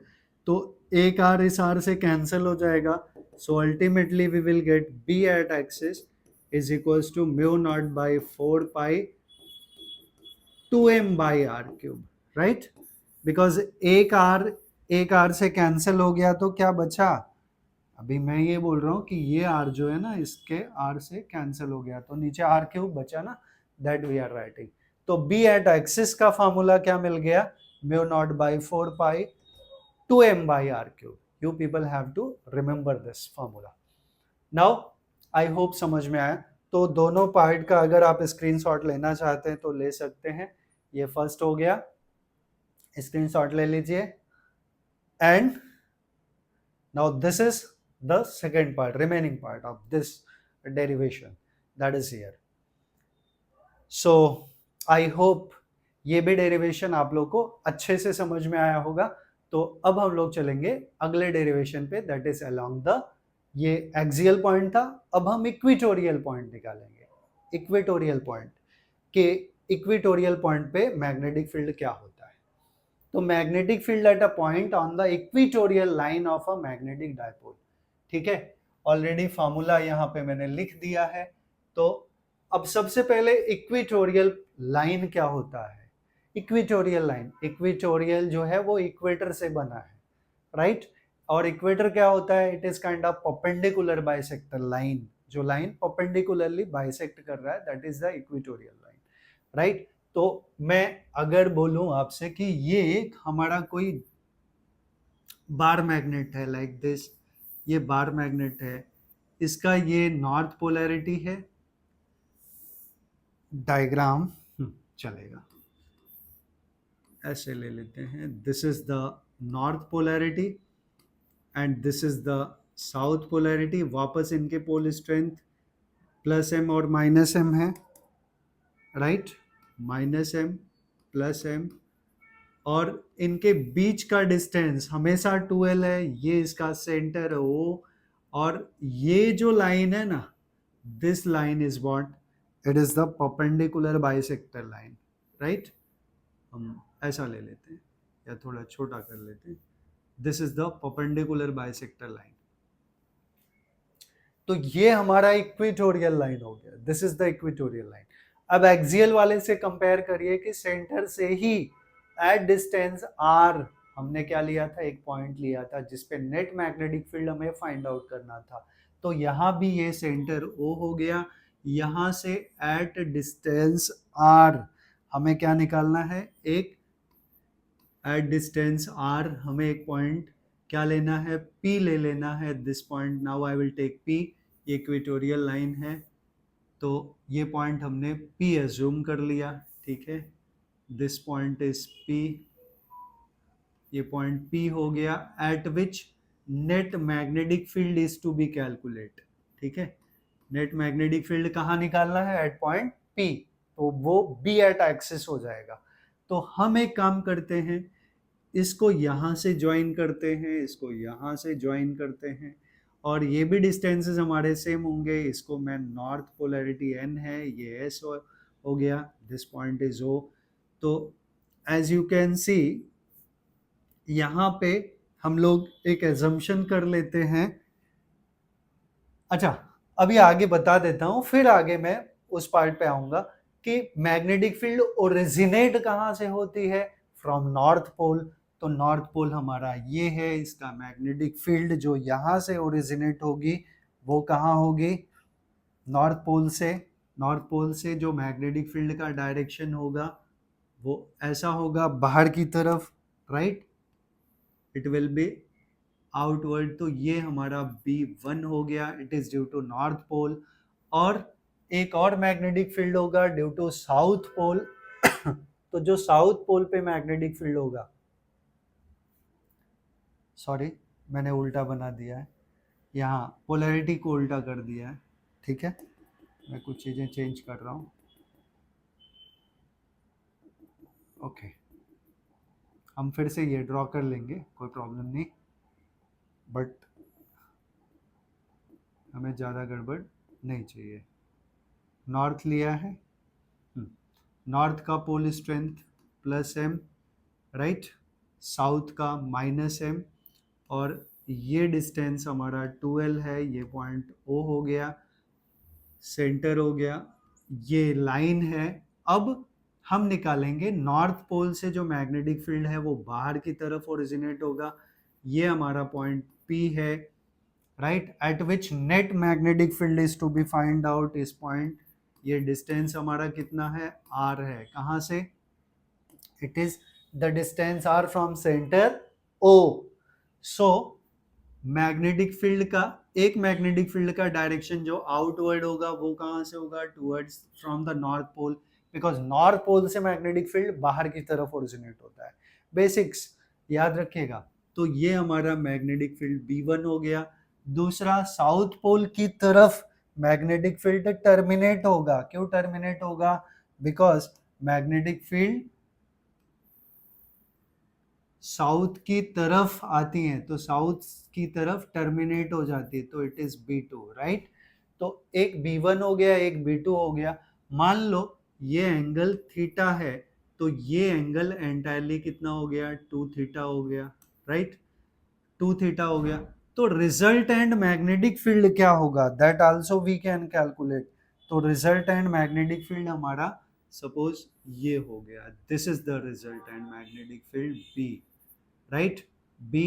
तो एक r इस r से कैंसिल हो जाएगा। So ultimately we will get b at axis is equals to mu naught by 4 2m by r cube, right, because एक r से कैंसिल हो गया तो क्या बचा, अभी मैं ये बोल रहा हूँ कि ये r जो है ना इसके r से कैंसिल हो गया तो नीचे r क्यूब बचा ना, दैट वी आर राइटिंग। तो b एट एक्सिस का फॉर्मूला क्या मिल गया, mu naught by 4 2m by r cube. You people have to remember this formula. Now I hope समझ में आया। तो दोनों पार्ट का अगर आप स्क्रीनशॉट लेना चाहते हैं तो ले सकते हैं। ये फर्स्ट हो गया, स्क्रीनशॉट ले लीजिए। And now this is the second part, remaining part of this derivation, that is here. So I hope ये भी डेरिवेशन आप लोग को अच्छे से समझ में आया होगा। तो अब हम लोग चलेंगे अगले डेरिवेशन पे, दैट इज अलोंग द, ये एक्सियल पॉइंट था, अब हम इक्वेटोरियल पॉइंट निकालेंगे। इक्वेटोरियल पॉइंट के इक्वेटोरियल पॉइंट पे मैग्नेटिक फील्ड क्या होता है। तो magnetic field at a point on the equatorial line of a magnetic dipole, ठीक है। ऑलरेडी फॉर्मूला यहाँ पे मैंने लिख दिया है। तो अब सबसे पहले इक्वेटोरियल लाइन क्या होता है। इक्वेटोरियल लाइन, इक्वेटोरियल जो है वो इक्वेटर से बना है, राइट। और इक्वेटर क्या होता है, it is kind of perpendicular bisector line जो लाइन परपेंडिकुलरली बाइसेक्ट कर रहा है, that is the equatorial line, right. तो मैं अगर बोलूं आपसे कि ये एक हमारा कोई बार मैग्नेट है लाइक दिस, ये बार मैग्नेट है, इसका ये नॉर्थ पोलैरिटी है, डायग्राम चलेगा, ऐसे ले लेते हैं, this is the north polarity and this is the south polarity. वापस इनके पोल स्ट्रेंथ प्लस एम और माइनस एम है, right, minus M plus M, और इनके बीच का डिस्टेंस हमेशा 2l है, ये इसका सेंटर है O, और ये जो लाइन है ना, this line is what, it is the perpendicular bisector line, right. हम ऐसा ले लेते हैं या थोड़ा छोटा कर लेते हैं, this is the perpendicular bisector line. तो ये हमारा इक्वेटोरियल लाइन हो गया, this is the equatorial line. अब एक्सियल वाले से कंपेयर करिए कि सेंटर से ही एट डिस्टेंस r हमने क्या लिया था, एक पॉइंट लिया था जिसपे नेट मैग्नेटिक फील्ड हमें फाइंड आउट करना था। तो यहाँ भी ये सेंटर O हो गया, यहाँ से एट डिस्टेंस r हमें क्या निकालना है, एक एट डिस्टेंस r हमें एक पॉइंट क्या लेना है, P ले लेना है, this point, now I will take P, ये इक्वेटोरियल लाइन है, तो ये पॉइंट हमने P एज्यूम कर लिया, ठीक है, दिस पॉइंट इज P, ये पॉइंट P हो गया, at which net magnetic field is to be calculate, ठीक है, नेट मैग्नेटिक फील्ड कहाँ निकालना है, एट पॉइंट P, तो वो B एट एक्सिस हो जाएगा। तो हम एक काम करते हैं, इसको यहाँ से ज्वाइन करते हैं, इसको यहाँ से ज्वाइन करते हैं, और ये भी डिस्टेंसेस हमारे सेम होंगे, इसको मैं नॉर्थ पोलैरिटी N है, ये S हो गया, दिस पॉइंट इज O। तो एज यू कैन सी यहाँ पे हम लोग एक एजम्पशन कर लेते हैं। अच्छा, अभी आगे बता देता हूँ, फिर आगे मैं उस पार्ट पे आऊंगा कि मैग्नेटिक फील्ड ओरिजिनेट कहाँ से होती है, फ्रॉम नॉर्थ पोल। तो नॉर्थ पोल हमारा ये है, इसका मैग्नेटिक फील्ड जो यहाँ से ओरिजिनेट होगी वो कहाँ होगी, नॉर्थ पोल से। नॉर्थ पोल से जो मैग्नेटिक फील्ड का डायरेक्शन होगा वो ऐसा होगा बाहर की तरफ, right, it will be outward. तो ये हमारा B1 हो गया, it is due to north pole. और एक और मैग्नेटिक फील्ड होगा ड्यू टू साउथ पोल। तो जो साउथ पोल पे मैग्नेटिक फील्ड होगा, सॉरी मैंने उल्टा बना दिया है, यहाँ पोलैरिटी को उल्टा कर दिया है, ठीक है, मैं कुछ चीज़ें चेंज कर रहा हूँ, ओके, हम फिर से ये ड्रॉ कर लेंगे, कोई प्रॉब्लम नहीं, बट हमें ज़्यादा गड़बड़ नहीं चाहिए। नॉर्थ लिया है, नॉर्थ का pole strength plus M, right, south का माइनस एम, और ये डिस्टेंस हमारा 2l है, ये पॉइंट O हो गया, सेंटर हो गया, ये लाइन है। अब हम निकालेंगे नॉर्थ पोल से जो मैग्नेटिक फील्ड है वो बाहर की तरफ ओरिजिनेट होगा, ये हमारा पॉइंट P है, right, at which net magnetic field is to be find out, इस पॉइंट, ये डिस्टेंस हमारा कितना है, r है, कहाँ से, it is the distance r from centre O। So magnetic field का, एक मैग्नेटिक फील्ड का डायरेक्शन जो आउटवर्ड होगा वो कहाँ से होगा, towards from the north pole, because north pole से मैग्नेटिक फील्ड बाहर की तरफ ओरिजिनेट होता है, बेसिक्स याद रखिएगा। तो ये हमारा मैग्नेटिक फील्ड B1 हो गया। दूसरा, साउथ पोल की तरफ मैग्नेटिक फील्ड टर्मिनेट होगा, क्यों टर्मिनेट होगा, बिकॉज मैग्नेटिक फील्ड साउथ की तरफ आती हैं, तो साउथ की तरफ टर्मिनेट हो जाती है, तो इट इज B2, राइट। तो एक B1 हो गया, एक B2 हो गया। मान लो ये एंगल थीटा है, तो ये एंगल एंटायरली कितना हो गया, 2 थीटा हो गया, राइट, 2 थीटा हो गया। तो रिजल्टेंट मैग्नेटिक फील्ड क्या होगा, that also we can calculate. तो रिजल्टेंट मैग्नेटिक फील्ड हमारा सपोज ये हो गया, this is the resultant magnetic field B, right, B,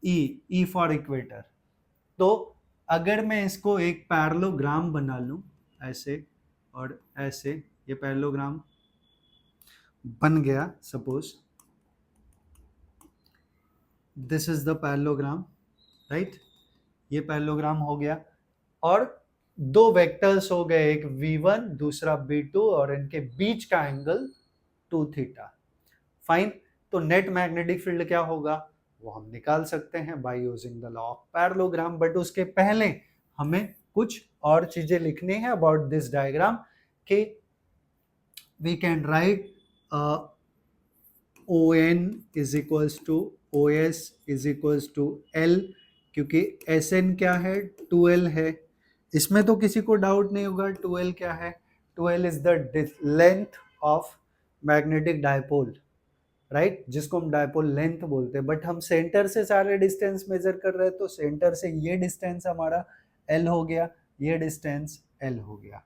E for equator. तो अगर मैं इसको एक पैरेललोग्राम बना लूं ऐसे और ऐसे, ये पैरेललोग्राम बन गया, suppose this is the parallelogram, right, ये पैरेललोग्राम हो गया और दो वेक्टर्स हो गए, एक v1 दूसरा v2 और इनके बीच का एंगल 2 थीटा। फाइन, तो नेट मैग्नेटिक फील्ड क्या होगा वो हम निकाल सकते हैं by using the law of parallelogram. But उसके पहले हमें कुछ और चीजें लिखनी है अबाउट दिस डायग्राम कि we can write ON is equals to OS is equals to L, क्योंकि SN क्या है 2L है। इसमें तो किसी को डाउट नहीं होगा 2L क्या है, 2L is the length of magnetic dipole, right, जिसको हम डायपोल लेंथ बोलते हैं। बट हम सेंटर से सारे डिस्टेंस मेजर कर रहे हैं, तो सेंटर से ये डिस्टेंस हमारा L हो गया, ये डिस्टेंस L हो गया,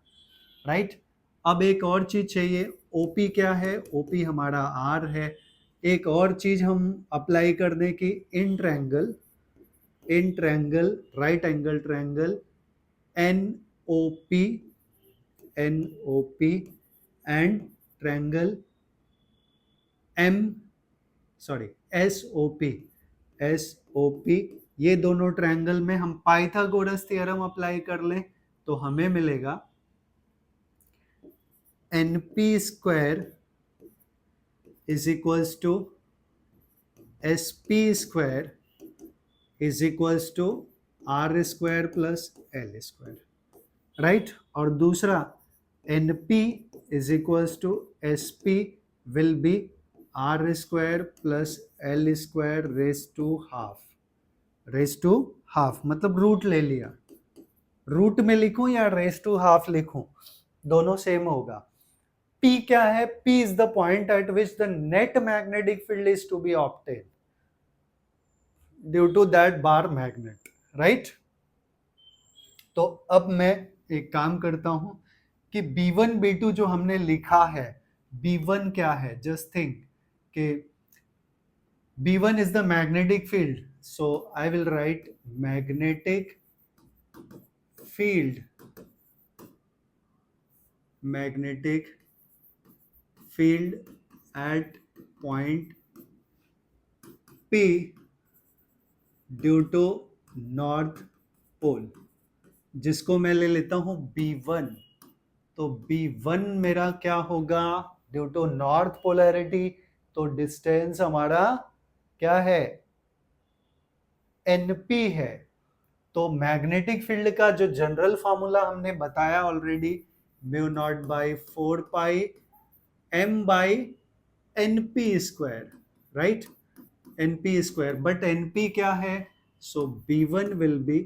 राइट। अब एक और चीज चाहिए, OP क्या है, OP हमारा R है। एक और चीज हम अप्लाई कर दें कि in triangle right angle triangle NOP and triangle SOP, ये दोनों ट्रायंगल में हम पाइथागोरस थ्योरम अप्लाई कर लें तो हमें मिलेगा NP square is equals to SP square is equals to R square plus L square, right. और दूसरा NP is equals to SP will be R square plus L square raise to half, मतलब रूट ले लिया, रूट में लिखूं या रेज टू हाफ लिखूं, दोनों सेम होगा। P क्या है, P is the point at which the net magnetic field is to be obtain due to that bar magnet, right. तो अब मैं एक काम करता हूं कि B1 B2 जो हमने लिखा है, B1 क्या है, जस्ट थिंक कि B1 is the magnetic field, so I will write magnetic field at point P due to north pole, जिसको मैं ले लेता हूं B1। तो B1 मेरा क्या होगा, ड्यू टू नॉर्थ पोलैरिटी, तो डिस्टेंस हमारा क्या है, NP है। तो मैग्नेटिक फील्ड का जो जनरल फॉर्मूला हमने बताया already, mu naught by 4 pi M by NP square, right, NP square. But NP क्या है, सो B1 will be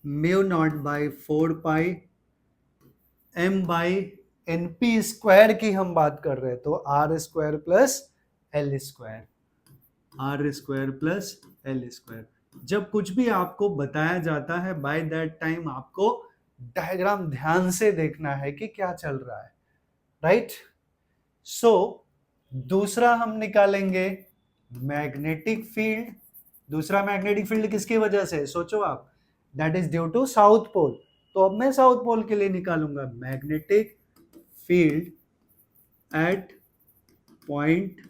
mu naught by 4 pi M by NP square की हम बात कर रहे हैं, तो R square plus L square, R square plus L square. जब कुछ भी आपको बताया जाता है बाय दैट टाइम आपको डायग्राम ध्यान से देखना है कि क्या चल रहा है, राइट। सो दूसरा हम निकालेंगे मैग्नेटिक फील्ड। दूसरा मैग्नेटिक फील्ड किसकी वजह से, सोचो आप, that is due to south pole. तो अब मैं साउथ पोल के लिए निकालूंगा magnetic field at point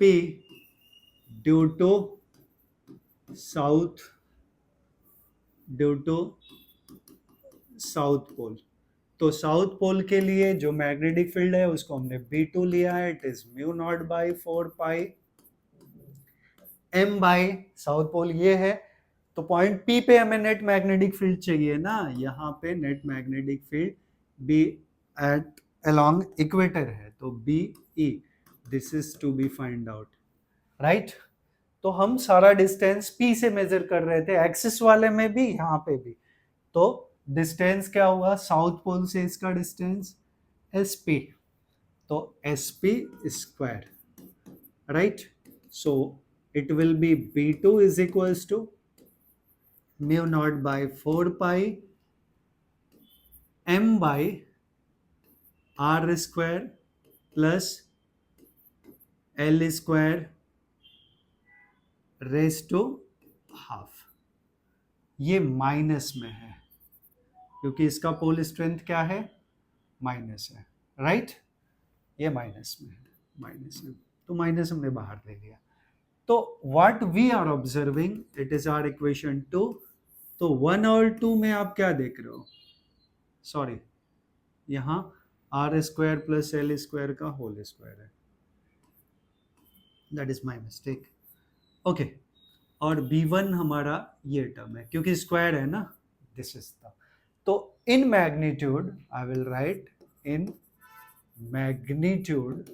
P due to south pole. तो साउथ पोल के लिए जो मैग्नेटिक फील्ड है उसको हमने B2 लिया है, it is mu naught by 4 pi M by south pole ये है। तो पॉइंट P पे हमें नेट मैग्नेटिक फील्ड चाहिए ना, यहाँ पे net magnetic field B at along equator है, तो BE this is to be find out, right. तो हम सारा डिस्टेंस P से मेजर कर रहे थे, एक्सिस वाले में भी यहाँ पे भी। तो डिस्टेंस क्या हुआ, साउथ पोल से इसका डिस्टेंस SP, तो SP square, right. So it will be B2 is equals to mu naught by 4 pi M by R square plus L square raise to half, ये माइनस में है क्योंकि इसका पोल स्ट्रेंथ क्या है, माइनस है, राइट। ये माइनस में है, माइनस में, तो माइनस हमने बाहर ले लिया। तो what we are observing, it is our equation 2। तो 1 और 2 में आप क्या देख रहे हो, सॉरी, यहाँ R square plus L square का होल स्क्वायर है, that is my mistake, okay. और b1 हमारा ये टर्म है क्योंकि स्क्वायर है ना, दिस इज द, तो in magnitude I will right in magnitude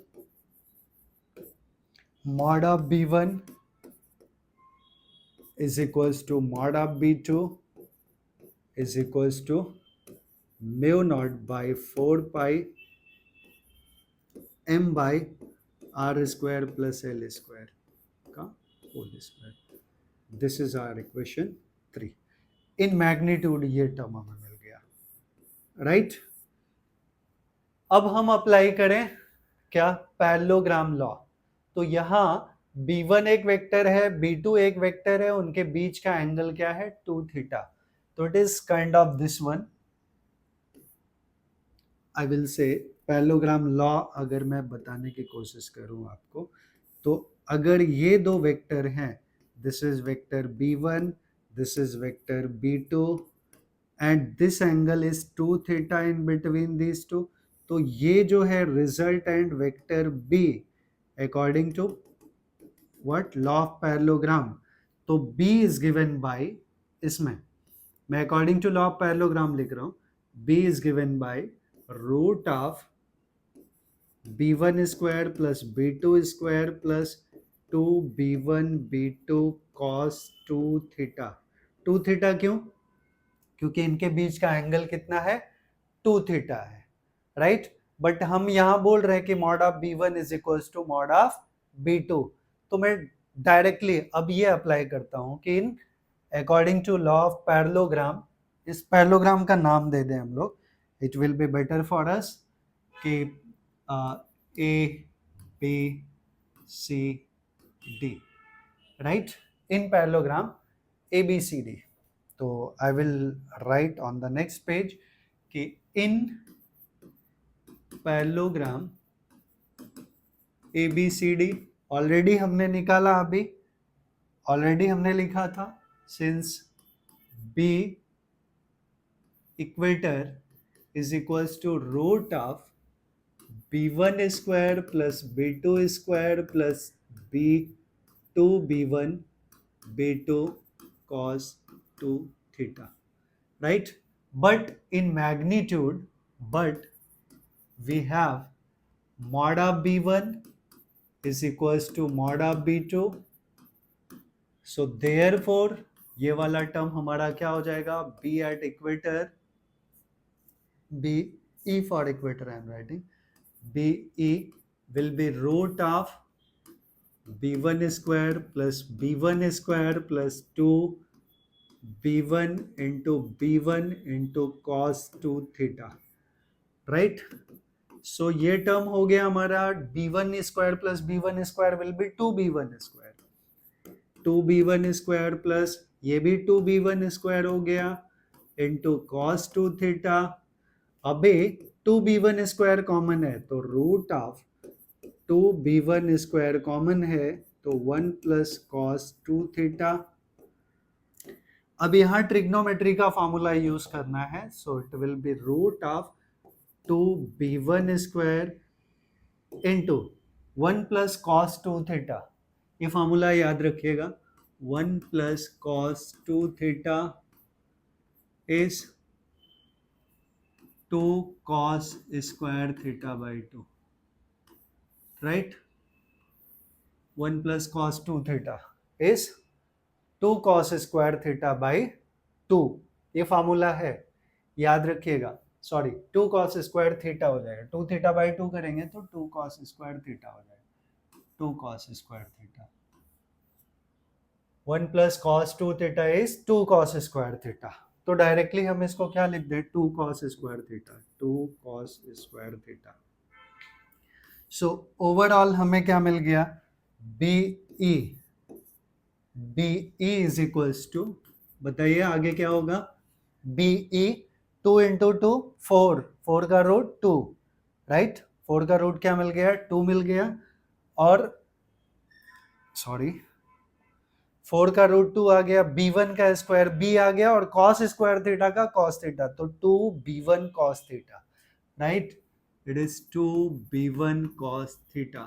mod of b1 is equals to mod of b2 is equals to mu naught by 4 pi m by r square plus l square का whole square. This is our equation 3। In magnitude ये टर्म हमें मिल गया, राइट। अब हम अप्लाई करें क्या, पैरेललोग्राम लॉ। तो यहाँ b1 एक वेक्टर है, b2 एक वेक्टर है, उनके बीच का एंगल क्या है, 2 थीटा। तो it is kind of this one, I will से पैरेललोग्राम लॉ अगर मैं बताने की कोशिश करूं आपको, तो अगर ये दो वेक्टर हैं, दिस इज वेक्टर b1, दिस इज vector b2 and this angle is 2 theta in between these two, तो ये जो है resultant vector b according to what, law of parallelogram. तो b इज गिवन बाय, इसमें मैं according to law of parallelogram लिख रहा हूं, b is given by root of b1 square plus b2 square plus 2b1 b2 cos 2 theta. 2 theta क्यों, क्योंकि इनके बीच का एंगल कितना है, 2 थीटा है, राइट। बट हम यहां बोल रहे हैं कि mod of b1 is equals to mod of b2, तो मैं डायरेक्टली अब ये अप्लाई करता हूं कि in according to law of parallelogram, इस पैरेललोग्राम का नाम दे दें हम लोग, it will be better for us कि A B C D, right, in parallelogram A B C D. तो I will write on the next page कि in parallelogram A B C D, already हमने निकाला, अभी ऑलरेडी हमने लिखा था, since B equator is equals to root of b1 square plus b2 square plus b2 b1 b2 cos 2 theta, right? But in magnitude, but we have mod of b1 is equals to mod of b2, so therefore ये वाला टर्म हमारा क्या हो जाएगा, b at equator, B E for equator I am writing, B E will be root of B1 square plus B1 square plus 2 B1 into B1 into cos 2 theta, right? So ये टर्म हो गया हमारा B1 square plus B1 square will be 2B1 square, 2B1 square plus ये भी 2B1 square हो गया into cos 2 theta। अबे 2b1 स्क्वायर कॉमन है, तो root of 2b1 square common है, तो 1 प्लस कॉस 2 थीटा। अब यहाँ ट्रिग्नोमेट्री का फॉर्मूला यूज करना है, so it will be root of 2b1 square into 1 plus cos 2 theta. ये फॉर्मूला याद रखिएगा, 1 plus cos 2 theta is 2 cos square theta by 2, right? 1 plus cos 2 theta is 2 cos square theta by 2, ये फार्मूला है, याद रखिएगा। सॉरी, 2 cos square theta हो जाएगा, 2 theta by 2 करेंगे तो 2 cos square theta हो जाएगा, 2 cos square theta। 1 plus cos 2 theta is 2 cos square theta। तो डायरेक्टली हम इसको क्या लिख दें, 2 cos square theta, 2 cos square theta. So overall हमें क्या मिल गया, BE इज इक्वल्स टू बताइए आगे क्या होगा? बी ई, 2 इंटू 2 4, 4 का रूट 2, राइट, 4 का रूट क्या मिल गया? 2 मिल गया, और सॉरी 4 का रूट 2 आ गया, b1 का स्क्वायर b आ गया, और cos स्क्वायर थीटा का cos थीटा, तो 2b1 cos theta, right, it is 2b1 cos theta.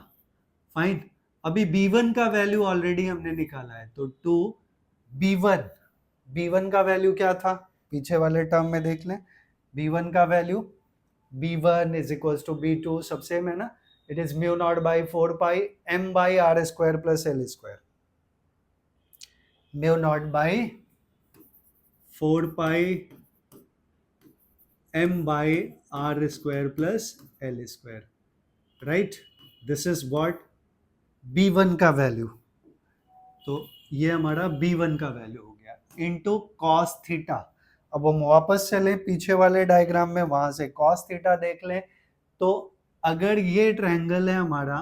Fine. अभी b1 का वैल्यू ऑलरेडी हमने निकाला है, तो 2b1, b1 का वैल्यू क्या था? पीछे वाले टर्म में देख लें, b1 का value, b1 is equal to b2, सब सेम है ना, it is mu naught by 4 pi m by R square plus L square, mu naught by 4 pi m by R square plus L square, right, this is what b1 का वैल्यू। तो ये हमारा b1 का वैल्यू हो गया इनटू cos थीटा। अब हम वापस चले पीछे वाले डायग्राम में, वहां से cos थीटा देख लें, तो अगर ये ट्रायंगल है हमारा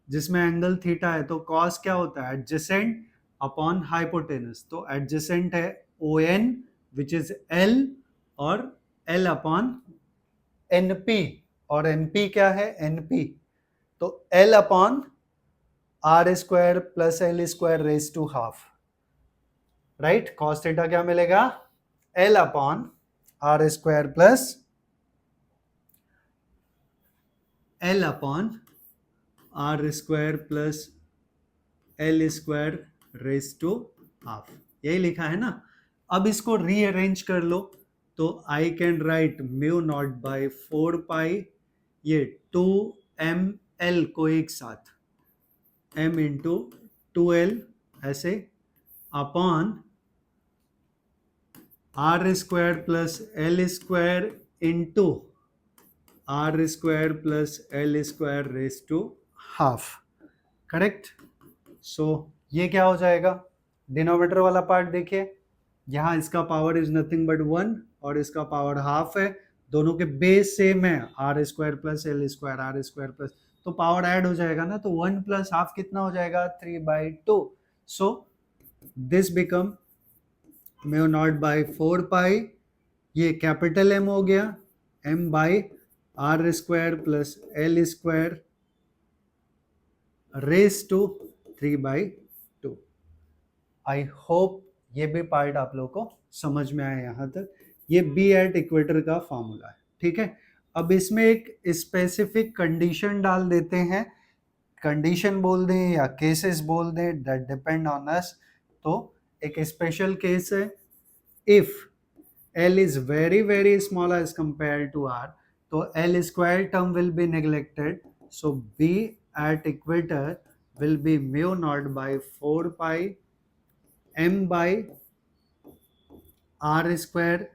जिसमें एंगल थीटा है, तो cos क्या होता है? एडजेसेंट अपॉन हाइपोटेनस, तो एडजेसेंट है ON विच इज L, और L अपॉन NP, और NP क्या है? NP, तो L upon R square plus L square raise to half, right, cos theta क्या मिलेगा? L upon R square plus L upon R square plus L square raise to half, यही लिखा है ना। अब इसको रीअरेंज कर लो, तो I can write mu naught by 4 pi, ये 2ml को एक साथ m इंटू 2l ऐसे, upon R square plus L square into R square plus L square raise to half, correct. So ये क्या हो जाएगा? डिनोमिनेटर वाला पार्ट देखिए, यहाँ इसका पावर इज नथिंग बट 1 और इसका पावर हाफ है, दोनों के बेस सेम है, R square plus L square, R square plus, तो पावर ऐड हो जाएगा ना, तो 1 प्लस हाफ कितना हो जाएगा? 3/2। So this become mu naught by 4 pi, ये कैपिटल M हो गया, m by R square plus L square raise to 3/2। I hope ये भी पार्ट आप लोगों को समझ में आया यहाँ तक। ये बी एट इक्वेटर का फॉर्मूला है, ठीक है। अब इसमें एक स्पेसिफिक कंडीशन डाल देते हैं, कंडीशन बोल दें या केसेस बोल दें, दैट डिपेंड ऑन अस। तो एक स्पेशल केस है, if L is very very small as compared to R, तो L square term will be neglected, so B at equator will be mu naught by 4 pi m by R square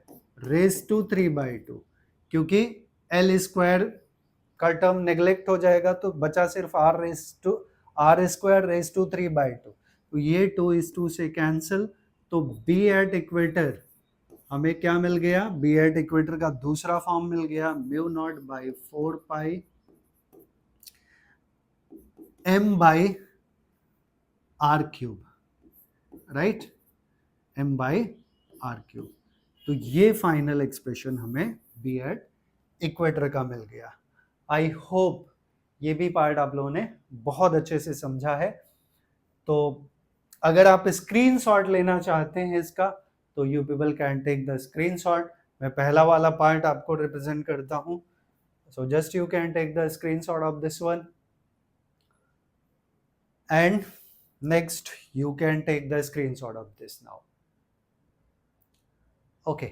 raised to 3/2, क्योंकि L square का टर्म नेग्लेक्ट हो जाएगा तो बचा सिर्फ R square raised to 3/2, तो ये 2:2 से कैंसिल, तो B at equator हमें क्या मिल गया? बी एट इक्वेटर का दूसरा फॉर्म मिल गया, mu naught by 4 pi m by R cube, right, m by R cube. तो ये फाइनल एक्सप्रेशन हमें बी एट इक्वेटर का मिल गया। आई होप ये भी पार्ट आप लोगों ने बहुत अच्छे से समझा है। तो अगर आप स्क्रीनशॉट लेना चाहते हैं इसका, तो you people can take the screenshot. मैं पहला वाला पार्ट आपको रिप्रेजेंट करता हूं, so just you can take the screenshot of this one, and next you can take the screenshot of this now. Okay,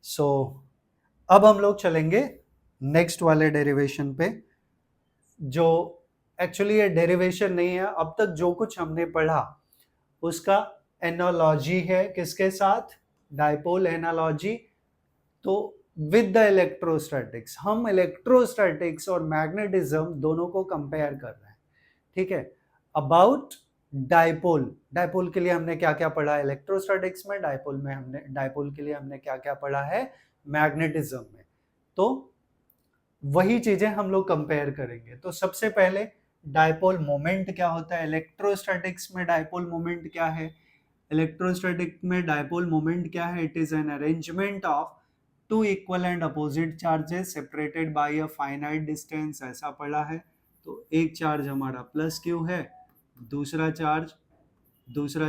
so अब हम लोग चलेंगे नेक्स्ट वाले डेरिवेशन पे, जो एक्चुअली ये डेरिवेशन नहीं है, अब तक जो कुछ हमने पढ़ा उसका एनालॉजी है, किसके साथ? Dipole analogy. तो विद द इलेक्ट्रोस्टैटिक्स, हम इलेक्ट्रोस्टैटिक्स और मैग्नेटिज्म दोनों को कंपेयर कर रहे हैं, ठीक है। अबाउट डायपोल, डायपोल के लिए हमने क्या क्या पढ़ा इलेक्ट्रोस्टैटिक्स में, डायपोल के लिए हमने क्या क्या पढ़ा है मैग्नेटिज्म में, तो वही चीजें हम लोग कंपेयर करेंगे। तो सबसे पहले डायपोल मोमेंट क्या होता है, इलेक्ट्रोस्टैटिक्स में डायपोल मोमेंट क्या है? इलेक्ट्रोस्टैटिक में डायपोल मोमेंट क्या है? It is an arrangement of two equal and opposite charges separated by a finite distance, ऐसा पढ़ा है। तो एक चार्ज हमारा प्लस क्यू है, दूसरा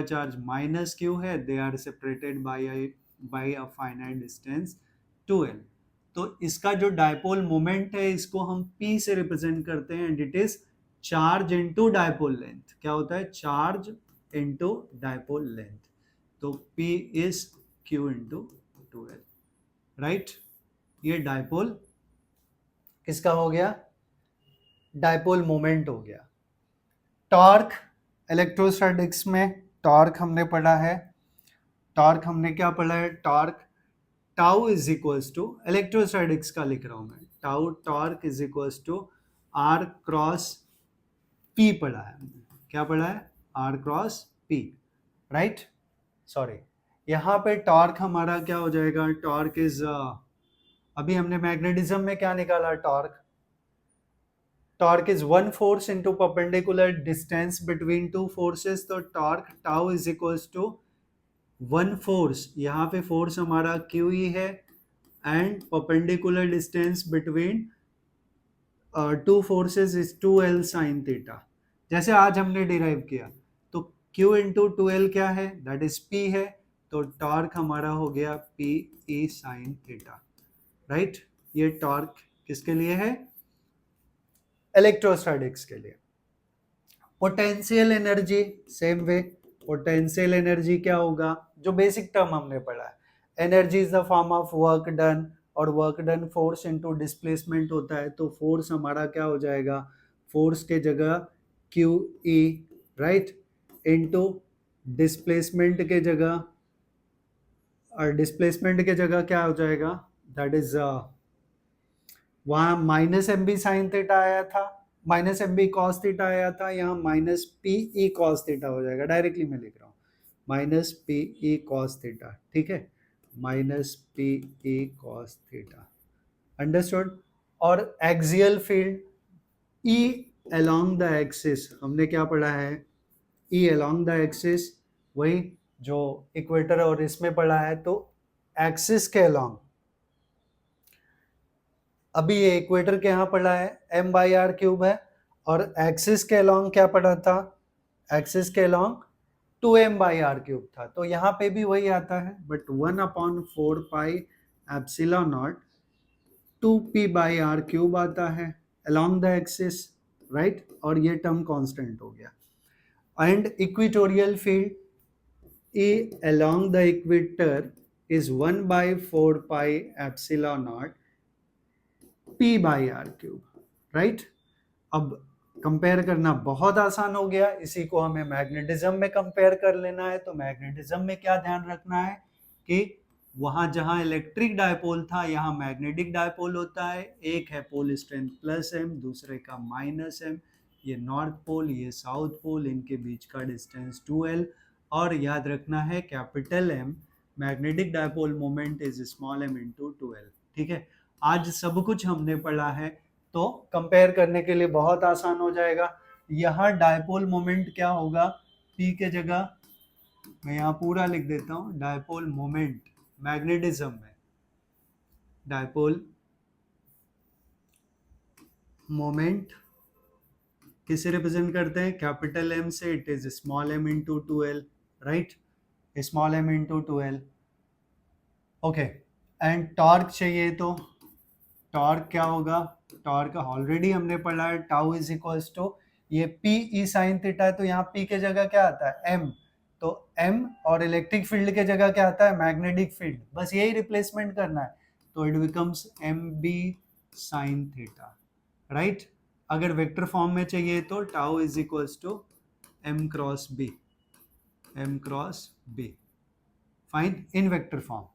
चार्ज माइनस क्यू है, they are separated by a finite distance 2l। तो इसका जो डायपोल मोमेंट है इसको हम p से रिप्रेजेंट करते हैं and it is charge into dipole length. क्या होता है? Charge into dipole length. तो p is q into 2l, right. ये डायपोल किसका हो गया? डायपोल मोमेंट हो गया। टॉर्क, इलेक्ट्रोस्टैटिक्स में टॉर्क हमने पढ़ा है। टॉर्क हमने क्या पढ़ा है? Torque tau is equals to, electrostatics का लिख रहा हूं मैं, tau torque is equals to are cross P पढ़ा है हमने। क्या पढ़ा है? R cross P, right. Sorry, यहाँ पे टॉर्क हमारा क्या हो जाएगा? टॉर्क इज अभी हमने मैग्नेटिज्म में क्या निकाला? Torque is one force into perpendicular distance between two forces. तो torque tau is equals to one force, यहाँ पे फोर्स हमारा क्यू ई है and perpendicular distance between two forces is 2l sine theta. जैसे आज हमने डिराइव किया, तो q इंटू 2l क्या है? दैट इज p है। तो टॉर्क हमारा हो गया p e sine theta, right. ये टॉर्क किसके लिए है? इलेक्ट्रोस्टैटिक्स के लिए। Potential energy same way, potential energy क्या होगा? जो बेसिक टर्म हमने पढ़ा है, energy is the form of work done, और work done force into displacement होता है। तो फोर्स हमारा क्या हो जाएगा? फोर्स के जगह Q E, right, into displacement के जगह, और डिस्प्लेसमेंट के जगह क्या हो जाएगा? दैट इज वहाँ minus M B sine theta आया था, minus M B cos theta आया था, यहाँ minus P E cos theta हो जाएगा। डायरेक्टली मैं लिख रहा हूँ minus P E cos theta, ठीक है, minus P E cos theta, understood. और axial field E along the axis, हमने क्या पढ़ा है? ई अलोंग द एक्सिस, वही जो इक्वेटर और इसमें पढ़ा है। तो एक्सिस के अलोंग, अभी ये इक्वेटर के यहाँ पढ़ा है m बाई आर क्यूब है, और एक्सिस के अलोंग क्या पढ़ा था? एक्सिस के along 2m by R cube था। तो यहाँ पे भी वही आता है, but 1/4 pi epsilon naught 2p by R cube आता है अलोंग द एक्सिस, राइट। और ये टर्म कांस्टेंट हो गया। And equatorial field E along the equator is 1/4 pi epsilon naught p by r cube, right. अब कंपेयर करना बहुत आसान हो गया, इसी को हमें मैग्नेटिज्म में कंपेयर कर लेना है। तो मैग्नेटिज्म में क्या ध्यान रखना है कि वहां जहां इलेक्ट्रिक डायपोल था यहाँ मैग्नेटिक डायपोल होता है। एक है पोल स्ट्रेंथ प्लस m, दूसरे का माइनस m। ये नॉर्थ पोल, ये साउथ पोल, इनके बीच का डिस्टेंस 2l। और याद रखना है capital M magnetic dipole moment is small m into 2l, ठीक है। आज सब कुछ हमने पढ़ा है, तो कंपेयर करने के लिए बहुत आसान हो जाएगा। यहाँ डायपोल मोमेंट क्या होगा? P के जगह मैं यहाँ पूरा लिख देता हूँ, डायपोल मोमेंट मैग्नेटिज्म में, डायपोल मोमेंट किसे रिप्रेजेंट करते हैं? कैपिटल M से, it is small m into 2l, right, small m into 2l, okay. And torque चाहिए, तो टॉर्क क्या होगा? टॉर्क ऑलरेडी हमने पढ़ा है, टाउ इज इक्वल्स टू, ये पी ई साइन थीटा है, तो यहाँ पी के जगह क्या आता है? एम। तो एम, और इलेक्ट्रिक फील्ड के जगह क्या आता है? Magnetic field. बस यही रिप्लेसमेंट करना है, तो it becomes M B sine theta, right. अगर वेक्टर फॉर्म में चाहिए तो tau is equals to M cross B, M cross B, fine, in vector form.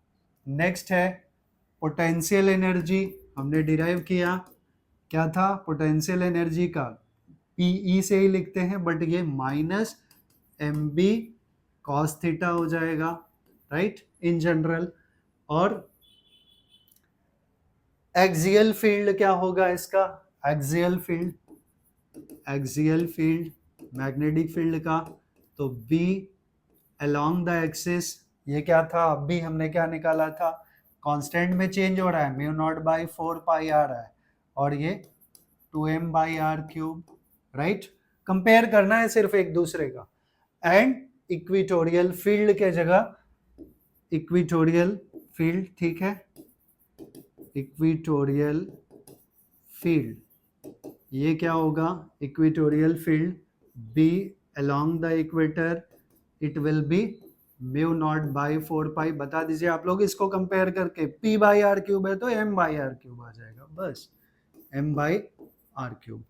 Next है पोटेंशियल एनर्जी, हमने डिराइव किया, क्या था? पोटेंशियल एनर्जी का पीई से ही लिखते हैं, बट ये minus M B cos theta हो जाएगा, राइट, इन जनरल। और एक्सियल फील्ड क्या होगा इसका? एक्सियल फील्ड मैग्नेटिक फील्ड का, तो बी along the axis, ये क्या था, अभी हमने क्या निकाला था, कांस्टेंट में चेंज हो रहा है, म्यू नॉट बाई 4 पाई आ रहा है, और ये 2m by R cube, right. Compare करना है सिर्फ एक दूसरे का। एंड इक्वेटोरियल फील्ड के जगह, इक्वेटोरियल फील्ड, ठीक है, इक्वेटोरियल फील्ड, ये क्या होगा, equatorial field B along the equator, it will be mu naught by 4 pi. बता दीजिए आप लोग इसको कंपेयर करके, p बाई आर क्यूब है तो m बाई आर क्यूब आ जाएगा, बस m by R cube.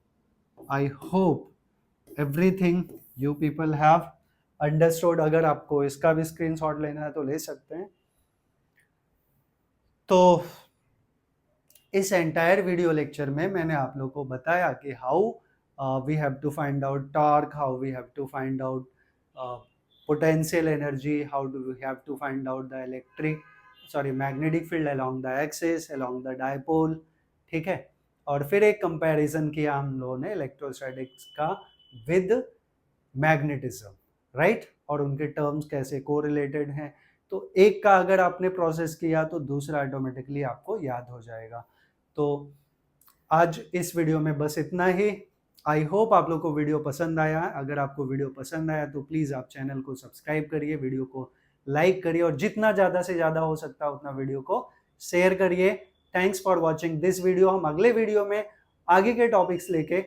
I hope everything you people have understood. अगर आपको इसका भी स्क्रीनशॉट लेना है तो ले सकते हैं। तो इस एंटायर वीडियो लेक्चर में मैंने आप लोगों को बताया कि how we have to find out torque, how we have to find out potential energy, how do we have to find out the magnetic field along the axis, along the dipole, ठीक है। और फिर एक कंपैरिजन किया हम लोगों ने इलेक्ट्रोस्टैटिक्स का विद मैग्नेटिज्म, राइट, और उनके टर्म्स कैसे कोरिलेटेड हैं। तो एक का अगर आपने प्रोसेस किया तो दूसरा ऑटोमेटिकली आपको याद हो जाएगा। तो आज इस वीडियो में बस इतना ही। आई होप आप लोग को वीडियो पसंद आया। अगर आपको वीडियो पसंद आया तो प्लीज़ आप चैनल को सब्सक्राइब करिए, वीडियो को लाइक करिए, और जितना ज़्यादा से ज़्यादा हो सकता है उतना वीडियो को शेयर करिए। Thanks for watching this video. हम अगले वीडियो में आगे के टॉपिक्स लेके